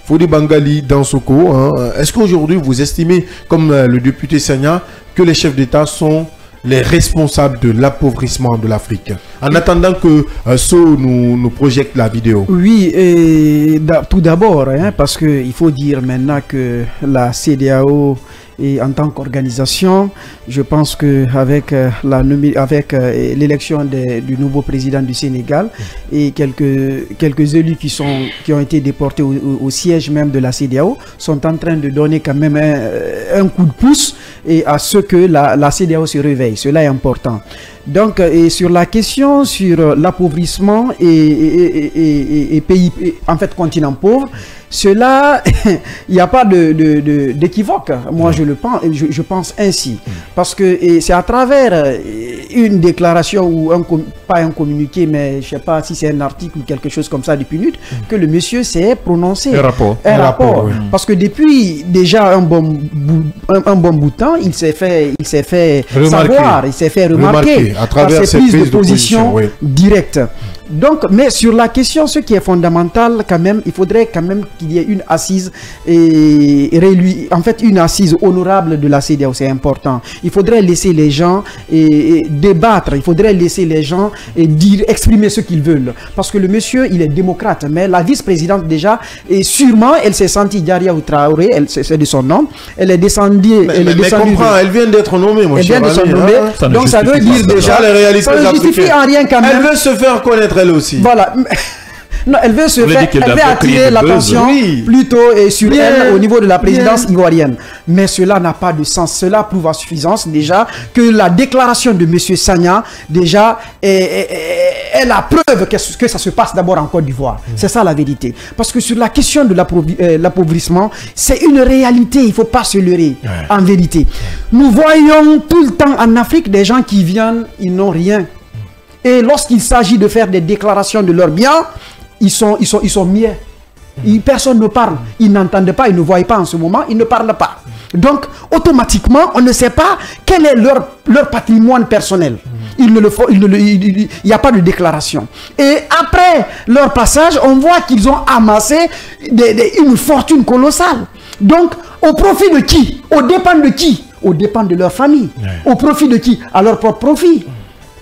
Fodi Bangali Dansoko. Est-ce qu'aujourd'hui vous estimez, comme le député Sagna, que les chefs d'État sont les responsables de l'appauvrissement de l'Afrique? En attendant que So nous projette la vidéo. Oui, et tout d'abord, parce qu'il faut dire maintenant que la CEDEAO, et en tant qu'organisation, je pense qu'avec l'élection du nouveau président du Sénégal et quelques élus qui ont été déportés au siège même de la CEDEAO sont en train de donner quand même un coup de pouce et à ce que la CEDEAO se réveille. Cela est important. Donc, et sur la question sur l'appauvrissement et pays, en fait, continent pauvre, cela, il n'y a pas d'équivoque. Moi, je pense ainsi. Parce que c'est à travers une déclaration ou pas un communiqué, mais je ne sais pas si c'est un article ou quelque chose comme ça du PNUD, que le monsieur s'est prononcé. Un rapport. Oui. Parce que depuis déjà un bon bout de temps, il s'est fait savoir, il s'est fait remarquer à travers par ses prises de position oui. directes. Donc, mais sur la question, ce qui est fondamental quand même, il faudrait quand même qu'il y ait une assise en fait une assise honorable de la CEDEAO, c'est important. Il faudrait laisser les gens débattre, il faudrait laisser les gens exprimer ce qu'ils veulent. Parce que le monsieur, il est démocrate, mais la vice-présidente déjà, et sûrement, elle s'est sentie Diaria Traoré, c'est de son nom, elle est descendue. Elle vient d'être nommée, mon cher ami. Donc ça veut dire déjà, ça ne justifie en rien quand même. Elle veut se faire connaître elle aussi. Voilà. Non, elle veut attirer l'attention plutôt sur elle au niveau de la présidence ivoirienne. Mais cela n'a pas de sens. Cela prouve à suffisance déjà que la déclaration de M. Sagna déjà est la preuve que ça se passe d'abord en Côte d'Ivoire. C'est ça la vérité. Parce que sur la question de l'appauvrissement, c'est une réalité. Il ne faut pas se leurrer en vérité. Nous voyons tout le temps en Afrique des gens qui viennent, ils n'ont rien. Et lorsqu'il s'agit de faire des déclarations de leurs biens, ils sont muets. Personne ne parle. Ils n'entendent pas, ils ne voient pas en ce moment, ils ne parlent pas. Donc, automatiquement, on ne sait pas quel est leur patrimoine personnel. Il n'y a pas de déclaration. Et après leur passage, on voit qu'ils ont amassé une fortune colossale. Donc, au profit de qui? Au dépend de qui? Au dépend de leur famille. Au profit de qui? À leur propre profit.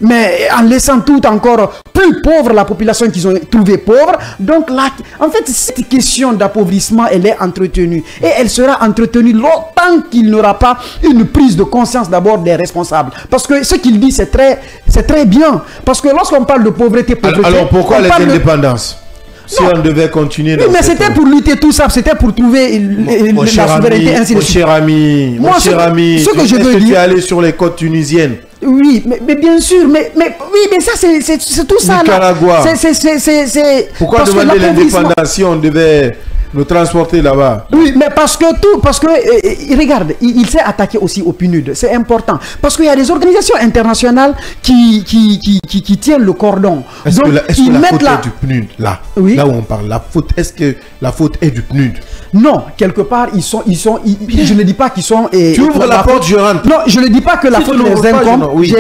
Mais en laissant tout encore plus pauvre la population qu'ils ont trouvée pauvre. Donc là, en fait, cette question d'appauvrissement, elle est entretenue. Et elle sera entretenue longtemps qu'il n'aura pas une prise de conscience d'abord des responsables. Parce que ce qu'il dit, c'est très bien. Parce que lorsqu'on parle de pauvreté... Alors pourquoi les indépendances? Si on devait continuer... Oui, mais c'était pour lutter tout ça, c'était pour trouver la souveraineté ainsi de suite. Mon cher ami, ce que je veux dire... tu es allé sur les côtes tunisiennes? Oui, mais bien sûr, mais ça c'est tout ça. Nicaragua. Pourquoi demander l'indépendance si on devait nous transporter là-bas? Oui, mais parce que regarde, il s'est attaqué aussi au PNUD, c'est important. Parce qu'il y a des organisations internationales qui tiennent le cordon. Est-ce que la faute est du PNUD là? Oui. Là où on parle, est-ce que la faute est du PNUD? Non, quelque part, je ne dis pas qu'ils sont... Tu ouvres la porte, je rentre. Non, je ne dis pas que la faute les incombe. Oui.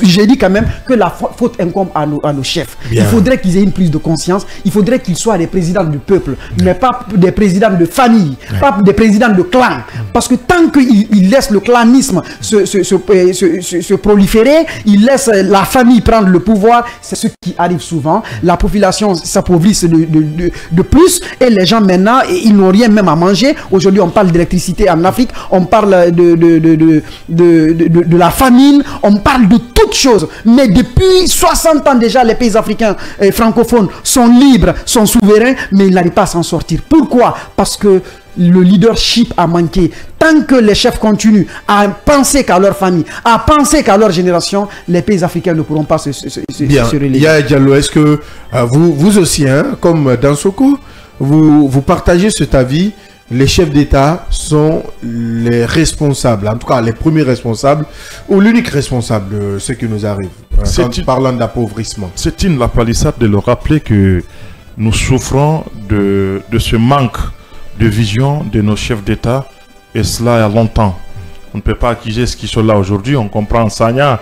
J'ai dit quand même que la faute incombe à nos chefs. Bien. Il faudrait qu'ils aient une prise de conscience. Il faudrait qu'ils soient des présidents du peuple, mais pas des présidents de famille, pas des présidents de clan. Parce que tant qu'ils laissent le clanisme se proliférer, ils laissent la famille prendre le pouvoir, c'est ce qui arrive souvent. La population s'appauvrisse de plus et les gens maintenant, ils n'ont rien même à manger. Aujourd'hui, on parle d'électricité en Afrique, on parle de la famine, on parle de toutes choses. Mais depuis 60 ans déjà, les pays africains francophones sont libres, sont souverains, mais ils n'arrivent pas à s'en sortir. Pourquoi? Parce que le leadership a manqué. Tant que les chefs continuent à penser qu'à leur famille, à penser qu'à leur génération, les pays africains ne pourront pas se relayer. Yaya Diallo, est-ce que vous aussi, comme Dansoko, vous partagez cet avis les chefs d'État sont les responsables, en tout cas les premiers responsables, ou l'unique responsable de ce qui nous arrive, parlant d'appauvrissement. C'est la palissade de le rappeler que nous souffrons de ce manque de vision de nos chefs d'État, et cela il y a longtemps. On ne peut pas accuser ce qui sont là aujourd'hui. On comprend Sagna,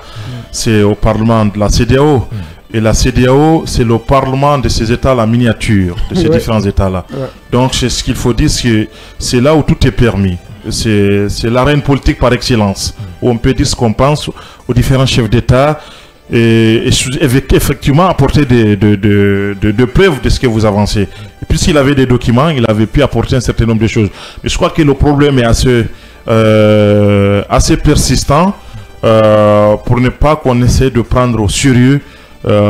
c'est au Parlement de la CEDEAO. Et la CEDEAO, c'est le Parlement de ces États, la miniature de ces différents États-là. Donc, c'est ce qu'il faut dire, c'est là où tout est permis. C'est l'arène politique par excellence, où on peut dire ce qu'on pense aux différents chefs d'État et effectivement apporter de preuves de ce que vous avancez. Et puis, s'il avait des documents, il avait pu apporter un certain nombre de choses. Mais je crois que le problème est assez persistant pour ne pas qu'on essaie de prendre au sérieux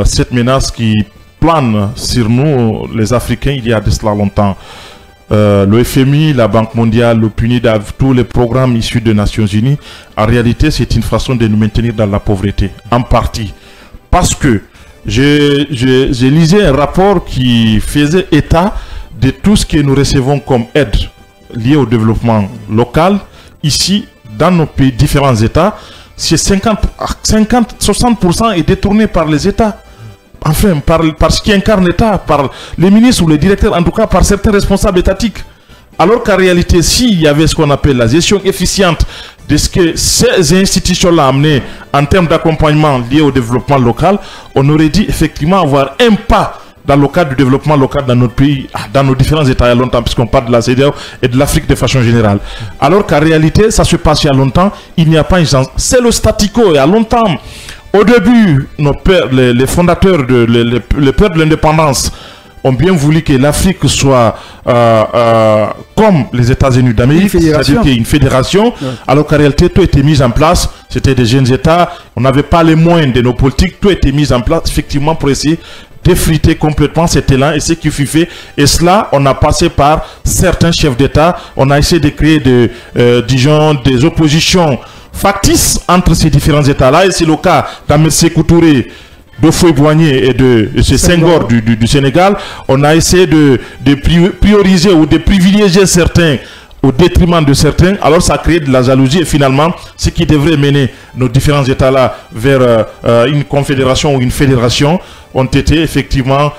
cette menace qui plane sur nous, les Africains, il y a de cela longtemps. Le FMI, la Banque mondiale, le PNUD, tous les programmes issus des Nations Unies, en réalité, c'est une façon de nous maintenir dans la pauvreté, en partie. Parce que j'ai lisé un rapport qui faisait état de tout ce que nous recevons comme aide liée au développement local, ici, dans nos pays, différents États. C'est 60% est détourné par les États. Enfin, par ce qui incarne l'État, par les ministres ou les directeurs, en tout cas par certains responsables étatiques. Alors qu'en réalité, s'il y avait ce qu'on appelle la gestion efficiente de ce que ces institutions-là amenaient en termes d'accompagnement lié au développement local, on aurait dit effectivement avoir un pas dans le cadre du développement local dans notre pays, dans nos différents États il y a longtemps, puisqu'on parle de la CEDEAO et de l'Afrique de façon générale. Alors qu'en réalité, ça se passe il y a longtemps, il n'y a pas une chance. C'est le statu quo, il y a longtemps. Au début, nos pères, les fondateurs, les pères de l'indépendance ont bien voulu que l'Afrique soit comme les États-Unis d'Amérique, c'est-à-dire qu'il y ait une fédération, alors qu'en réalité, tout était mis en place, c'était des jeunes États, on n'avait pas les moyens de nos politiques, tout était mis en place, effectivement, pour essayer d'effriter complètement cet élan et ce qui fut fait. Et cela, on a passé par certains chefs d'État, on a essayé de créer des oppositions factices entre ces différents États-là, et c'est le cas d'Ahmed Sékou Touré, de Houphouët-Boigny et de Senghor du Sénégal. On a essayé de prioriser ou de privilégier certains au détriment de certains, alors ça crée de la jalousie et finalement, ce qui devrait mener nos différents États-là vers une confédération ou une fédération ont été effectivement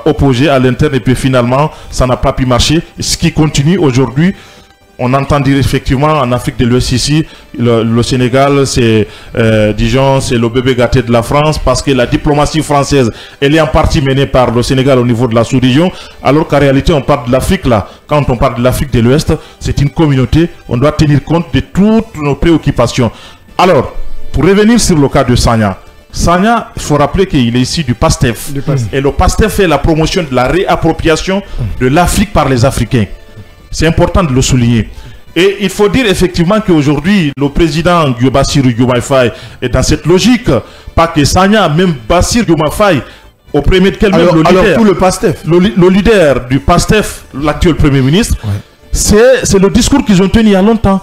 opposés à l'interne et puis finalement, ça n'a pas pu marcher. Ce qui continue aujourd'hui, on entend dire effectivement en Afrique de l'Ouest ici, le Sénégal, c'est disons, c'est le bébé gâté de la France parce que la diplomatie française, elle est en partie menée par le Sénégal au niveau de la sous-région, alors qu'en réalité, on parle de l'Afrique là. Quand on parle de l'Afrique de l'Ouest, c'est une communauté, on doit tenir compte de toutes nos préoccupations. Alors, pour revenir sur le cas de Sagna, il faut rappeler qu'il est issu du PASTEF. Et le PASTEF fait la promotion de la réappropriation de l'Afrique par les Africains. C'est important de le souligner. Et il faut dire effectivement qu'aujourd'hui, le président Bassirou Diomaye Faye est dans cette logique. Pas que Sagna, même Bassirou Diomaye Faye, au premier de quel même le leader. Tout le PASTEF. Le leader du PASTEF, l'actuel Premier ministre, c'est le discours qu'ils ont tenu il y a longtemps.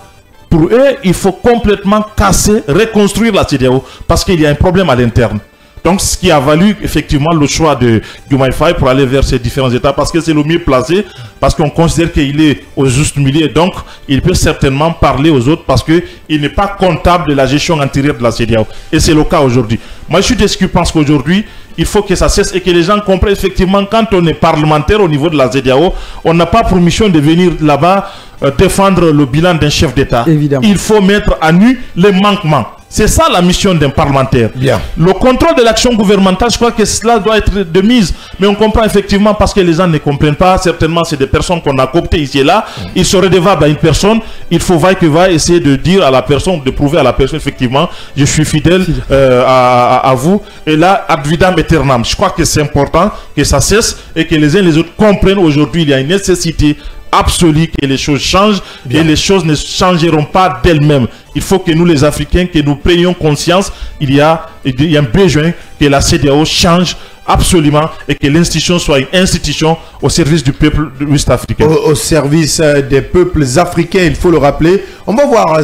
Pour eux, il faut complètement casser, reconstruire la CEDEAO parce qu'il y a un problème à l'interne. Donc, ce qui a valu effectivement le choix de Diomaye Faye pour aller vers ces différents États parce que c'est le mieux placé, parce qu'on considère qu'il est au juste milieu. Donc, il peut certainement parler aux autres parce qu'il n'est pas comptable de la gestion antérieure de la CEDEAO. Et c'est le cas aujourd'hui. Moi, je suis de ceux qui pensent qu'aujourd'hui, il faut que ça cesse et que les gens comprennent effectivement quand on est parlementaire au niveau de la CEDEAO, on n'a pas pour mission de venir là-bas défendre le bilan d'un chef d'État. Il faut mettre à nu les manquements. C'est ça la mission d'un parlementaire. Bien. Le contrôle de l'action gouvernementale, je crois que cela doit être de mise. Mais on comprend effectivement parce que les gens ne comprennent pas. Certainement, c'est des personnes qu'on a cooptées ici et là. Ils sont redevables à une personne. Il faut vaille que va essayer de dire à la personne, de prouver à la personne effectivement, je suis fidèle à vous. Et là, ad vitam aeternam. Je crois que c'est important que ça cesse et que les uns et les autres comprennent aujourd'hui il y a une nécessité absolue que les choses changent. Bien. Et les choses ne changeront pas d'elles-mêmes. Il faut que nous les Africains, que nous prenions conscience, il y a un besoin que la CEDEAO change absolument, et que l'institution soit une institution au service du peuple ouest-africain. Au service des peuples africains, il faut le rappeler. On va voir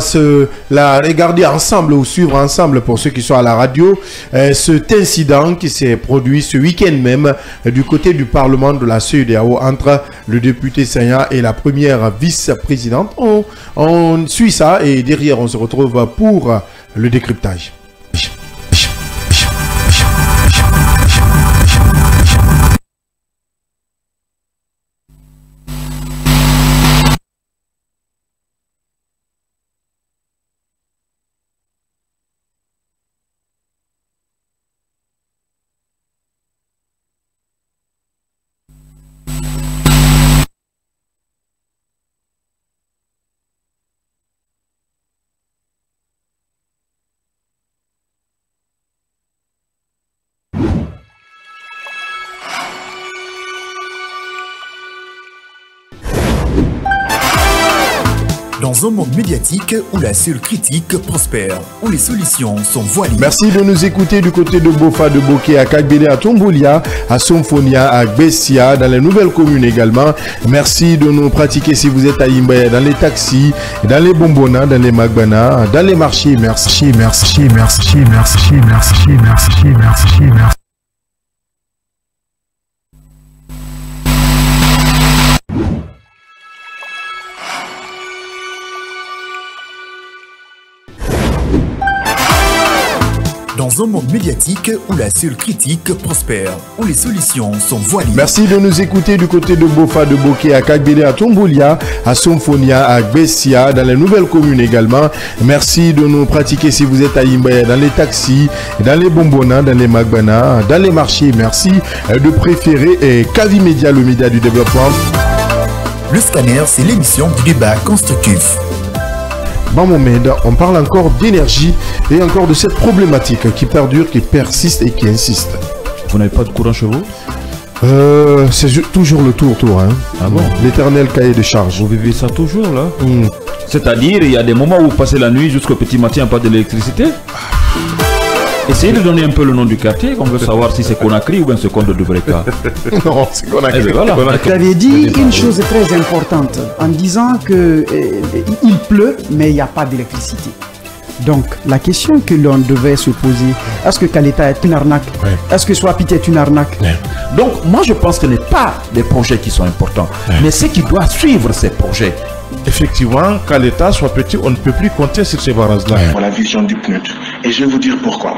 regarder ensemble ou suivre ensemble, pour ceux qui sont à la radio, cet incident qui s'est produit ce week-end même du côté du Parlement de la CEDEAO entre le député Sanya et la première vice-présidente. On suit ça et derrière on se retrouve pour le décryptage. Dans un monde médiatique où la seule critique prospère, où les solutions sont voilées. Merci de nous écouter du côté de Bofa, de Boké, à Kagbele, à Tombolia, à Somfonia, à Bessia, dans les nouvelles communes également. Merci de nous pratiquer si vous êtes à Imbaya, dans les taxis, dans les bonbonnas, dans les magbana, dans les marchés. Merci, merci, merci, merci, merci, merci, merci, merci. Dans un monde médiatique où la seule critique prospère, où les solutions sont voilées. Merci de nous écouter du côté de Bofa, de Boké, à Kagbele, à Tombolia, à Somfonia, à Bessia, dans les nouvelles communes également. Merci de nous pratiquer si vous êtes à Imbaya, dans les taxis, dans les bonbonnas, dans les magbana, dans les marchés. Merci de préférer Kavi Média, le média du développement. Le scanner, c'est l'émission du débat constructif. Bon Mohamed, on parle encore d'énergie et encore de cette problématique qui perdure, qui persiste et qui insiste. Vous n'avez pas de courant chez vous? C'est toujours le tour, hein. Ah bon? L'éternel cahier de charge. Vous vivez ça toujours là? C'est-à-dire, il y a des moments où vous passez la nuit jusqu'au petit matin, il n'y a pas d'électricité? Essayez de donner un peu le nom du quartier, on veut savoir si c'est Conakry ou bien c'est Conde de Breka. Non, c'est Conakry. Voilà. Vous avez dit une chose très importante en disant que il pleut, mais il n'y a pas d'électricité. Donc, la question que l'on devait se poser, est-ce que Kaleta est une arnaque? Est-ce que Swapiti est une arnaque? Donc, moi je pense que ce n'est pas des projets qui sont importants, mais c'est qui doit suivre ces projets. Effectivement, qu'à l'État soit petit, on ne peut plus compter sur ces barrages-là. Pour la vision du PNUD. Et je vais vous dire pourquoi.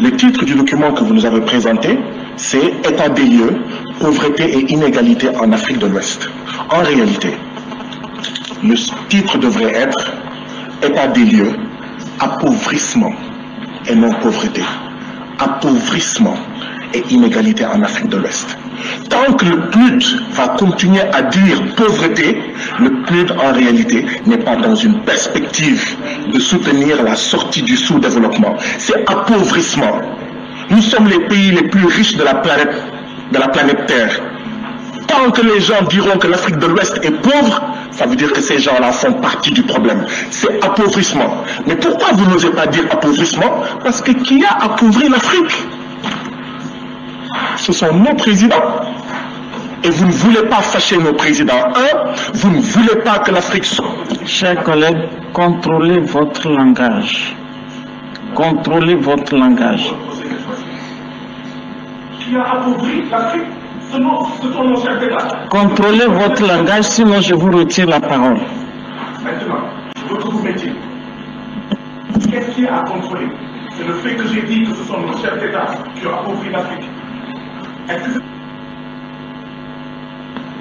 Le titre du document que vous nous avez présenté, c'est « État des lieux, pauvreté et inégalité en Afrique de l'Ouest ». En réalité, le titre devrait être « État des lieux, appauvrissement et non pauvreté ». Appauvrissement et inégalité en Afrique de l'Ouest. Tant que le PNUD va continuer à dire pauvreté, le PNUD en réalité n'est pas dans une perspective de soutenir la sortie du sous-développement. C'est appauvrissement. Nous sommes les pays les plus riches de la planète Terre. Tant que les gens diront que l'Afrique de l'Ouest est pauvre, ça veut dire que ces gens-là font partie du problème. C'est appauvrissement. Mais pourquoi vous n'osez pas dire appauvrissement? Parce que qui a appauvri l'Afrique? Ce sont nos présidents. Et vous ne voulez pas fâcher nos présidents. Vous ne voulez pas que l'Afrique soit... Chers collègues, contrôlez votre langage. Contrôlez votre langage. Qui a appauvri l'Afrique? Ce sont nos chefs d'État. Contrôlez votre langage, sinon je vous retire la parole. Maintenant, votre métier. Qu'est-ce qui est à contrôler? C'est le fait que j'ai dit que ce sont nos chefs d'État qui ont appauvri l'Afrique.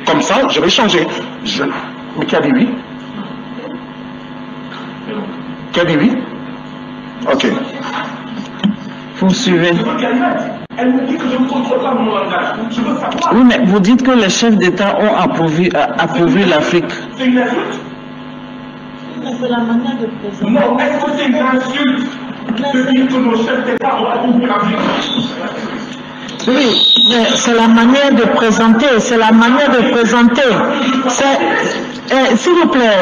Comme ça, je vais changer. Mais qui a dit oui? Qui a dit oui? Ok. Vous suivez. Elle me dit que je ne contrôle pas mon langage. Je veux savoir. Oui, mais vous dites que les chefs d'État ont appauvri l'Afrique. C'est une insulte? C'est la manière de présenter. Non, est-ce que c'est une insulte de dire que nos chefs d'État ont appauvri l'Afrique? Oui, mais c'est la manière de présenter, c'est la manière de présenter. S'il vous plaît,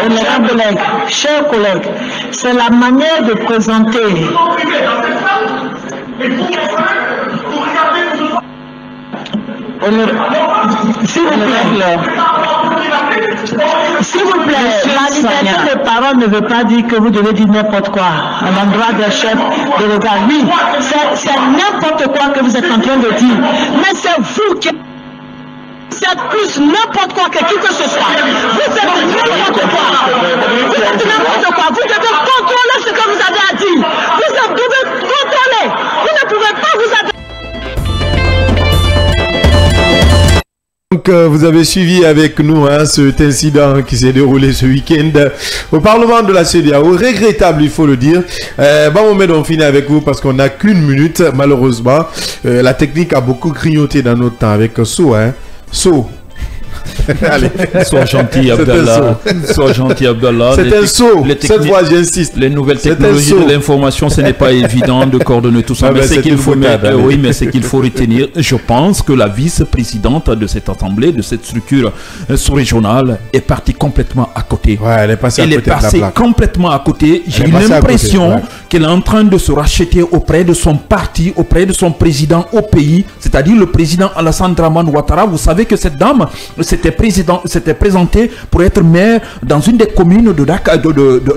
honorable collègue, chers collègues, c'est la manière de présenter. Et vous regardez S'il vous plaît, la liberté de parole ne veut pas dire que vous devez dire n'importe quoi à l'endroit des chefs de l'État. Oui, c'est n'importe quoi que vous êtes en train de dire. Mais c'est vous qui... C'est plus n'importe quoi que qui que ce soit. Vous êtes n'importe quoi. Vous êtes n'importe quoi. Vous devez contrôler ce que vous avez à dire. Vous devez contrôler. Vous ne pouvez pas vous adresser. Donc vous avez suivi avec nous cet incident qui s'est déroulé ce week-end au Parlement de la CEDEAO. Regrettable, il faut le dire. On finit avec vous parce qu'on n'a qu'une minute, malheureusement. La technique a beaucoup grignoté dans notre temps avec So. Allez. Sois gentil, Abdallah. Sois gentil, Abdallah. C'est un saut. Cette fois, j'insiste. Les nouvelles technologies de l'information, ce n'est pas évident de coordonner tout ça. Mais c'est qu'il faut mais c'est qu'il faut retenir. Je pense que la vice-présidente de cette assemblée, de cette structure sous-régionale, est partie complètement à côté. Ouais, elle est passée complètement à côté. J'ai eu l'impression qu'elle est en train de se racheter auprès de son parti, auprès de son président au pays, c'est-à-dire le président Alassane Dramane Ouattara. Vous savez que cette dame s'était présentée pour être maire dans une des communes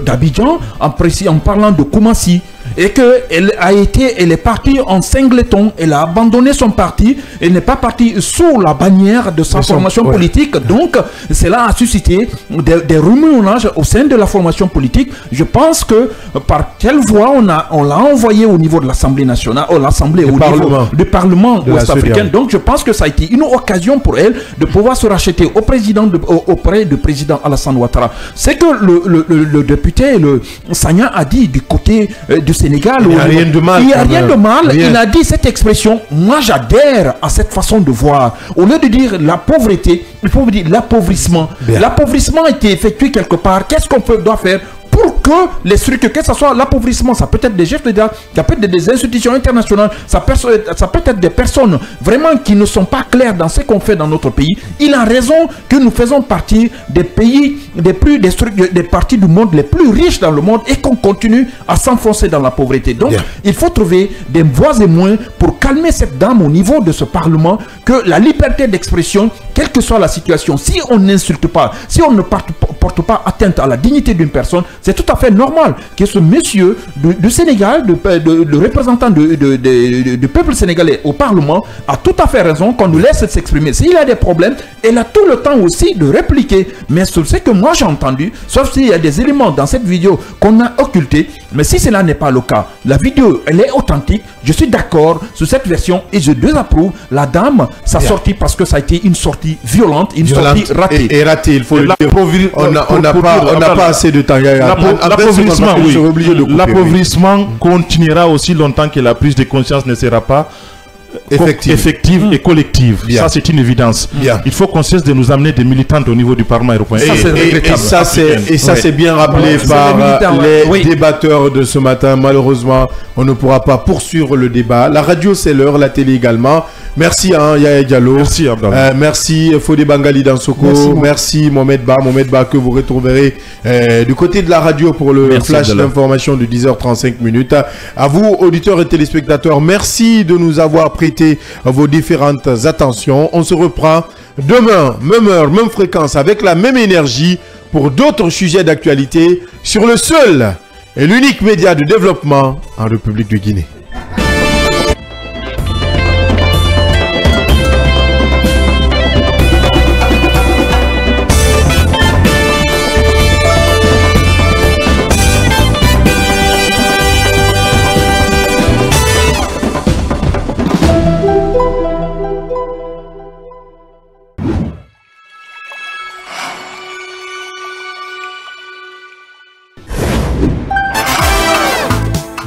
d'Abidjan en parlant de Koumassi. Et qu'elle est partie en singleton, elle a abandonné son parti, elle n'est pas partie sous la bannière de sa formation politique. Donc, cela a suscité des remue-ménages au sein de la formation politique. Je pense que par quelle voie on l'a envoyé au niveau de l'Assemblée nationale, l'Assemblée au niveau du Parlement ouest-africain. Donc, je pense que ça a été une occasion pour elle de pouvoir se racheter auprès du président Alassane Ouattara. C'est que le député, Sagna, a dit du côté du Sénégal, il n'y a rien de mal. Il n'y a rien de mal. Il a dit cette expression. Moi, j'adhère à cette façon de voir. Au lieu de dire la pauvreté, il faut dire l'appauvrissement. L'appauvrissement a été effectué quelque part. Qu'est-ce qu'on doit faire pour que les structures, que ce soit l'appauvrissement, ça peut être des chefs d'État, ça peut être des institutions internationales, ça peut être des personnes vraiment qui ne sont pas claires dans ce qu'on fait dans notre pays. Il a raison que nous faisons partie des pays, des parties du monde les plus riches dans le monde et qu'on continue à s'enfoncer dans la pauvreté. Donc, il faut trouver des voies et moyens pour calmer cette dame au niveau de ce Parlement, que la liberté d'expression, quelle que soit la situation, si on n'insulte pas, si on ne porte pas atteinte à la dignité d'une personne, c'est tout à fait normal que ce monsieur du Sénégal, le représentant du peuple sénégalais au Parlement, a tout à fait raison qu'on nous laisse s'exprimer. S'il a des problèmes, elle a tout le temps aussi de répliquer. Mais sur ce que moi j'ai entendu, sauf s'il y a des éléments dans cette vidéo qu'on a occultés, mais si cela n'est pas le cas, la vidéo elle est authentique, je suis d'accord sur cette version et je désapprouve la dame, sa sortie, parce que ça a été une sortie violente, une sortie ratée. Et ratée, il faut le dire. On n'a pas assez de temps. L'appauvrissement continuera aussi longtemps que la prise de conscience ne sera pas effective et collective. Ça, c'est une évidence. Il faut qu'on cesse de nous amener des militantes au niveau du Parlement européen. Et ça, c'est bien rappelé par les débatteurs de ce matin. Malheureusement, on ne pourra pas poursuivre le débat. La radio, c'est l'heure, la télé également. Merci Yaya Diallo. Merci Abdallah. Merci Fodé Bangali Dansoko. Merci Mohamed Ba que vous retrouverez du côté de la radio pour le flash d'information de 10h35. À vous, auditeurs et téléspectateurs, merci de nous avoir prêté vos différentes attentions. On se reprend demain, même heure, même fréquence, avec la même énergie pour d'autres sujets d'actualité sur le seul et l'unique média de développement en République de Guinée.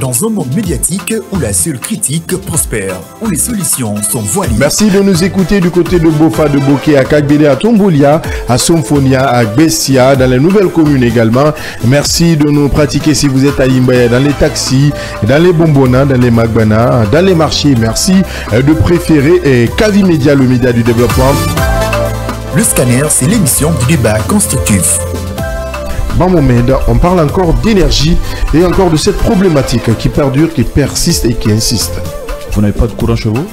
Dans un monde médiatique où la seule critique prospère, où les solutions sont voilées. Merci de nous écouter du côté de Bofa, de Boké, à Kagbele, à Tomboulia, à Somfonia, à Bessia, dans les nouvelles communes également. Merci de nous pratiquer si vous êtes à Imbaya, dans les taxis, dans les bonbonnas, dans les magbana, dans les marchés. Merci de préférer Kavi Média, le média du développement. Le scanner, c'est l'émission du débat constructif. Bon moment, on parle encore d'énergie et encore de cette problématique qui perdure, qui persiste et qui insiste. Vous n'avez pas de courant chez vous?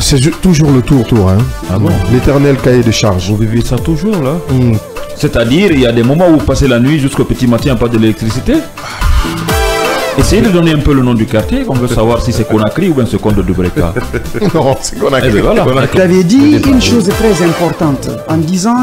C'est toujours le tour. Hein. Ah bon? L'éternel cahier de charge. Vous vivez ça toujours là? C'est-à-dire, il y a des moments où vous passez la nuit jusqu'au petit matin, il n'y a pas d'électricité. Essayez de donner un peu le nom du quartier, on veut savoir si c'est Conakry ou bien c'est Conde de Breka. Non, c'est Conakry. Voilà. Vous avez dit une chose très importante en disant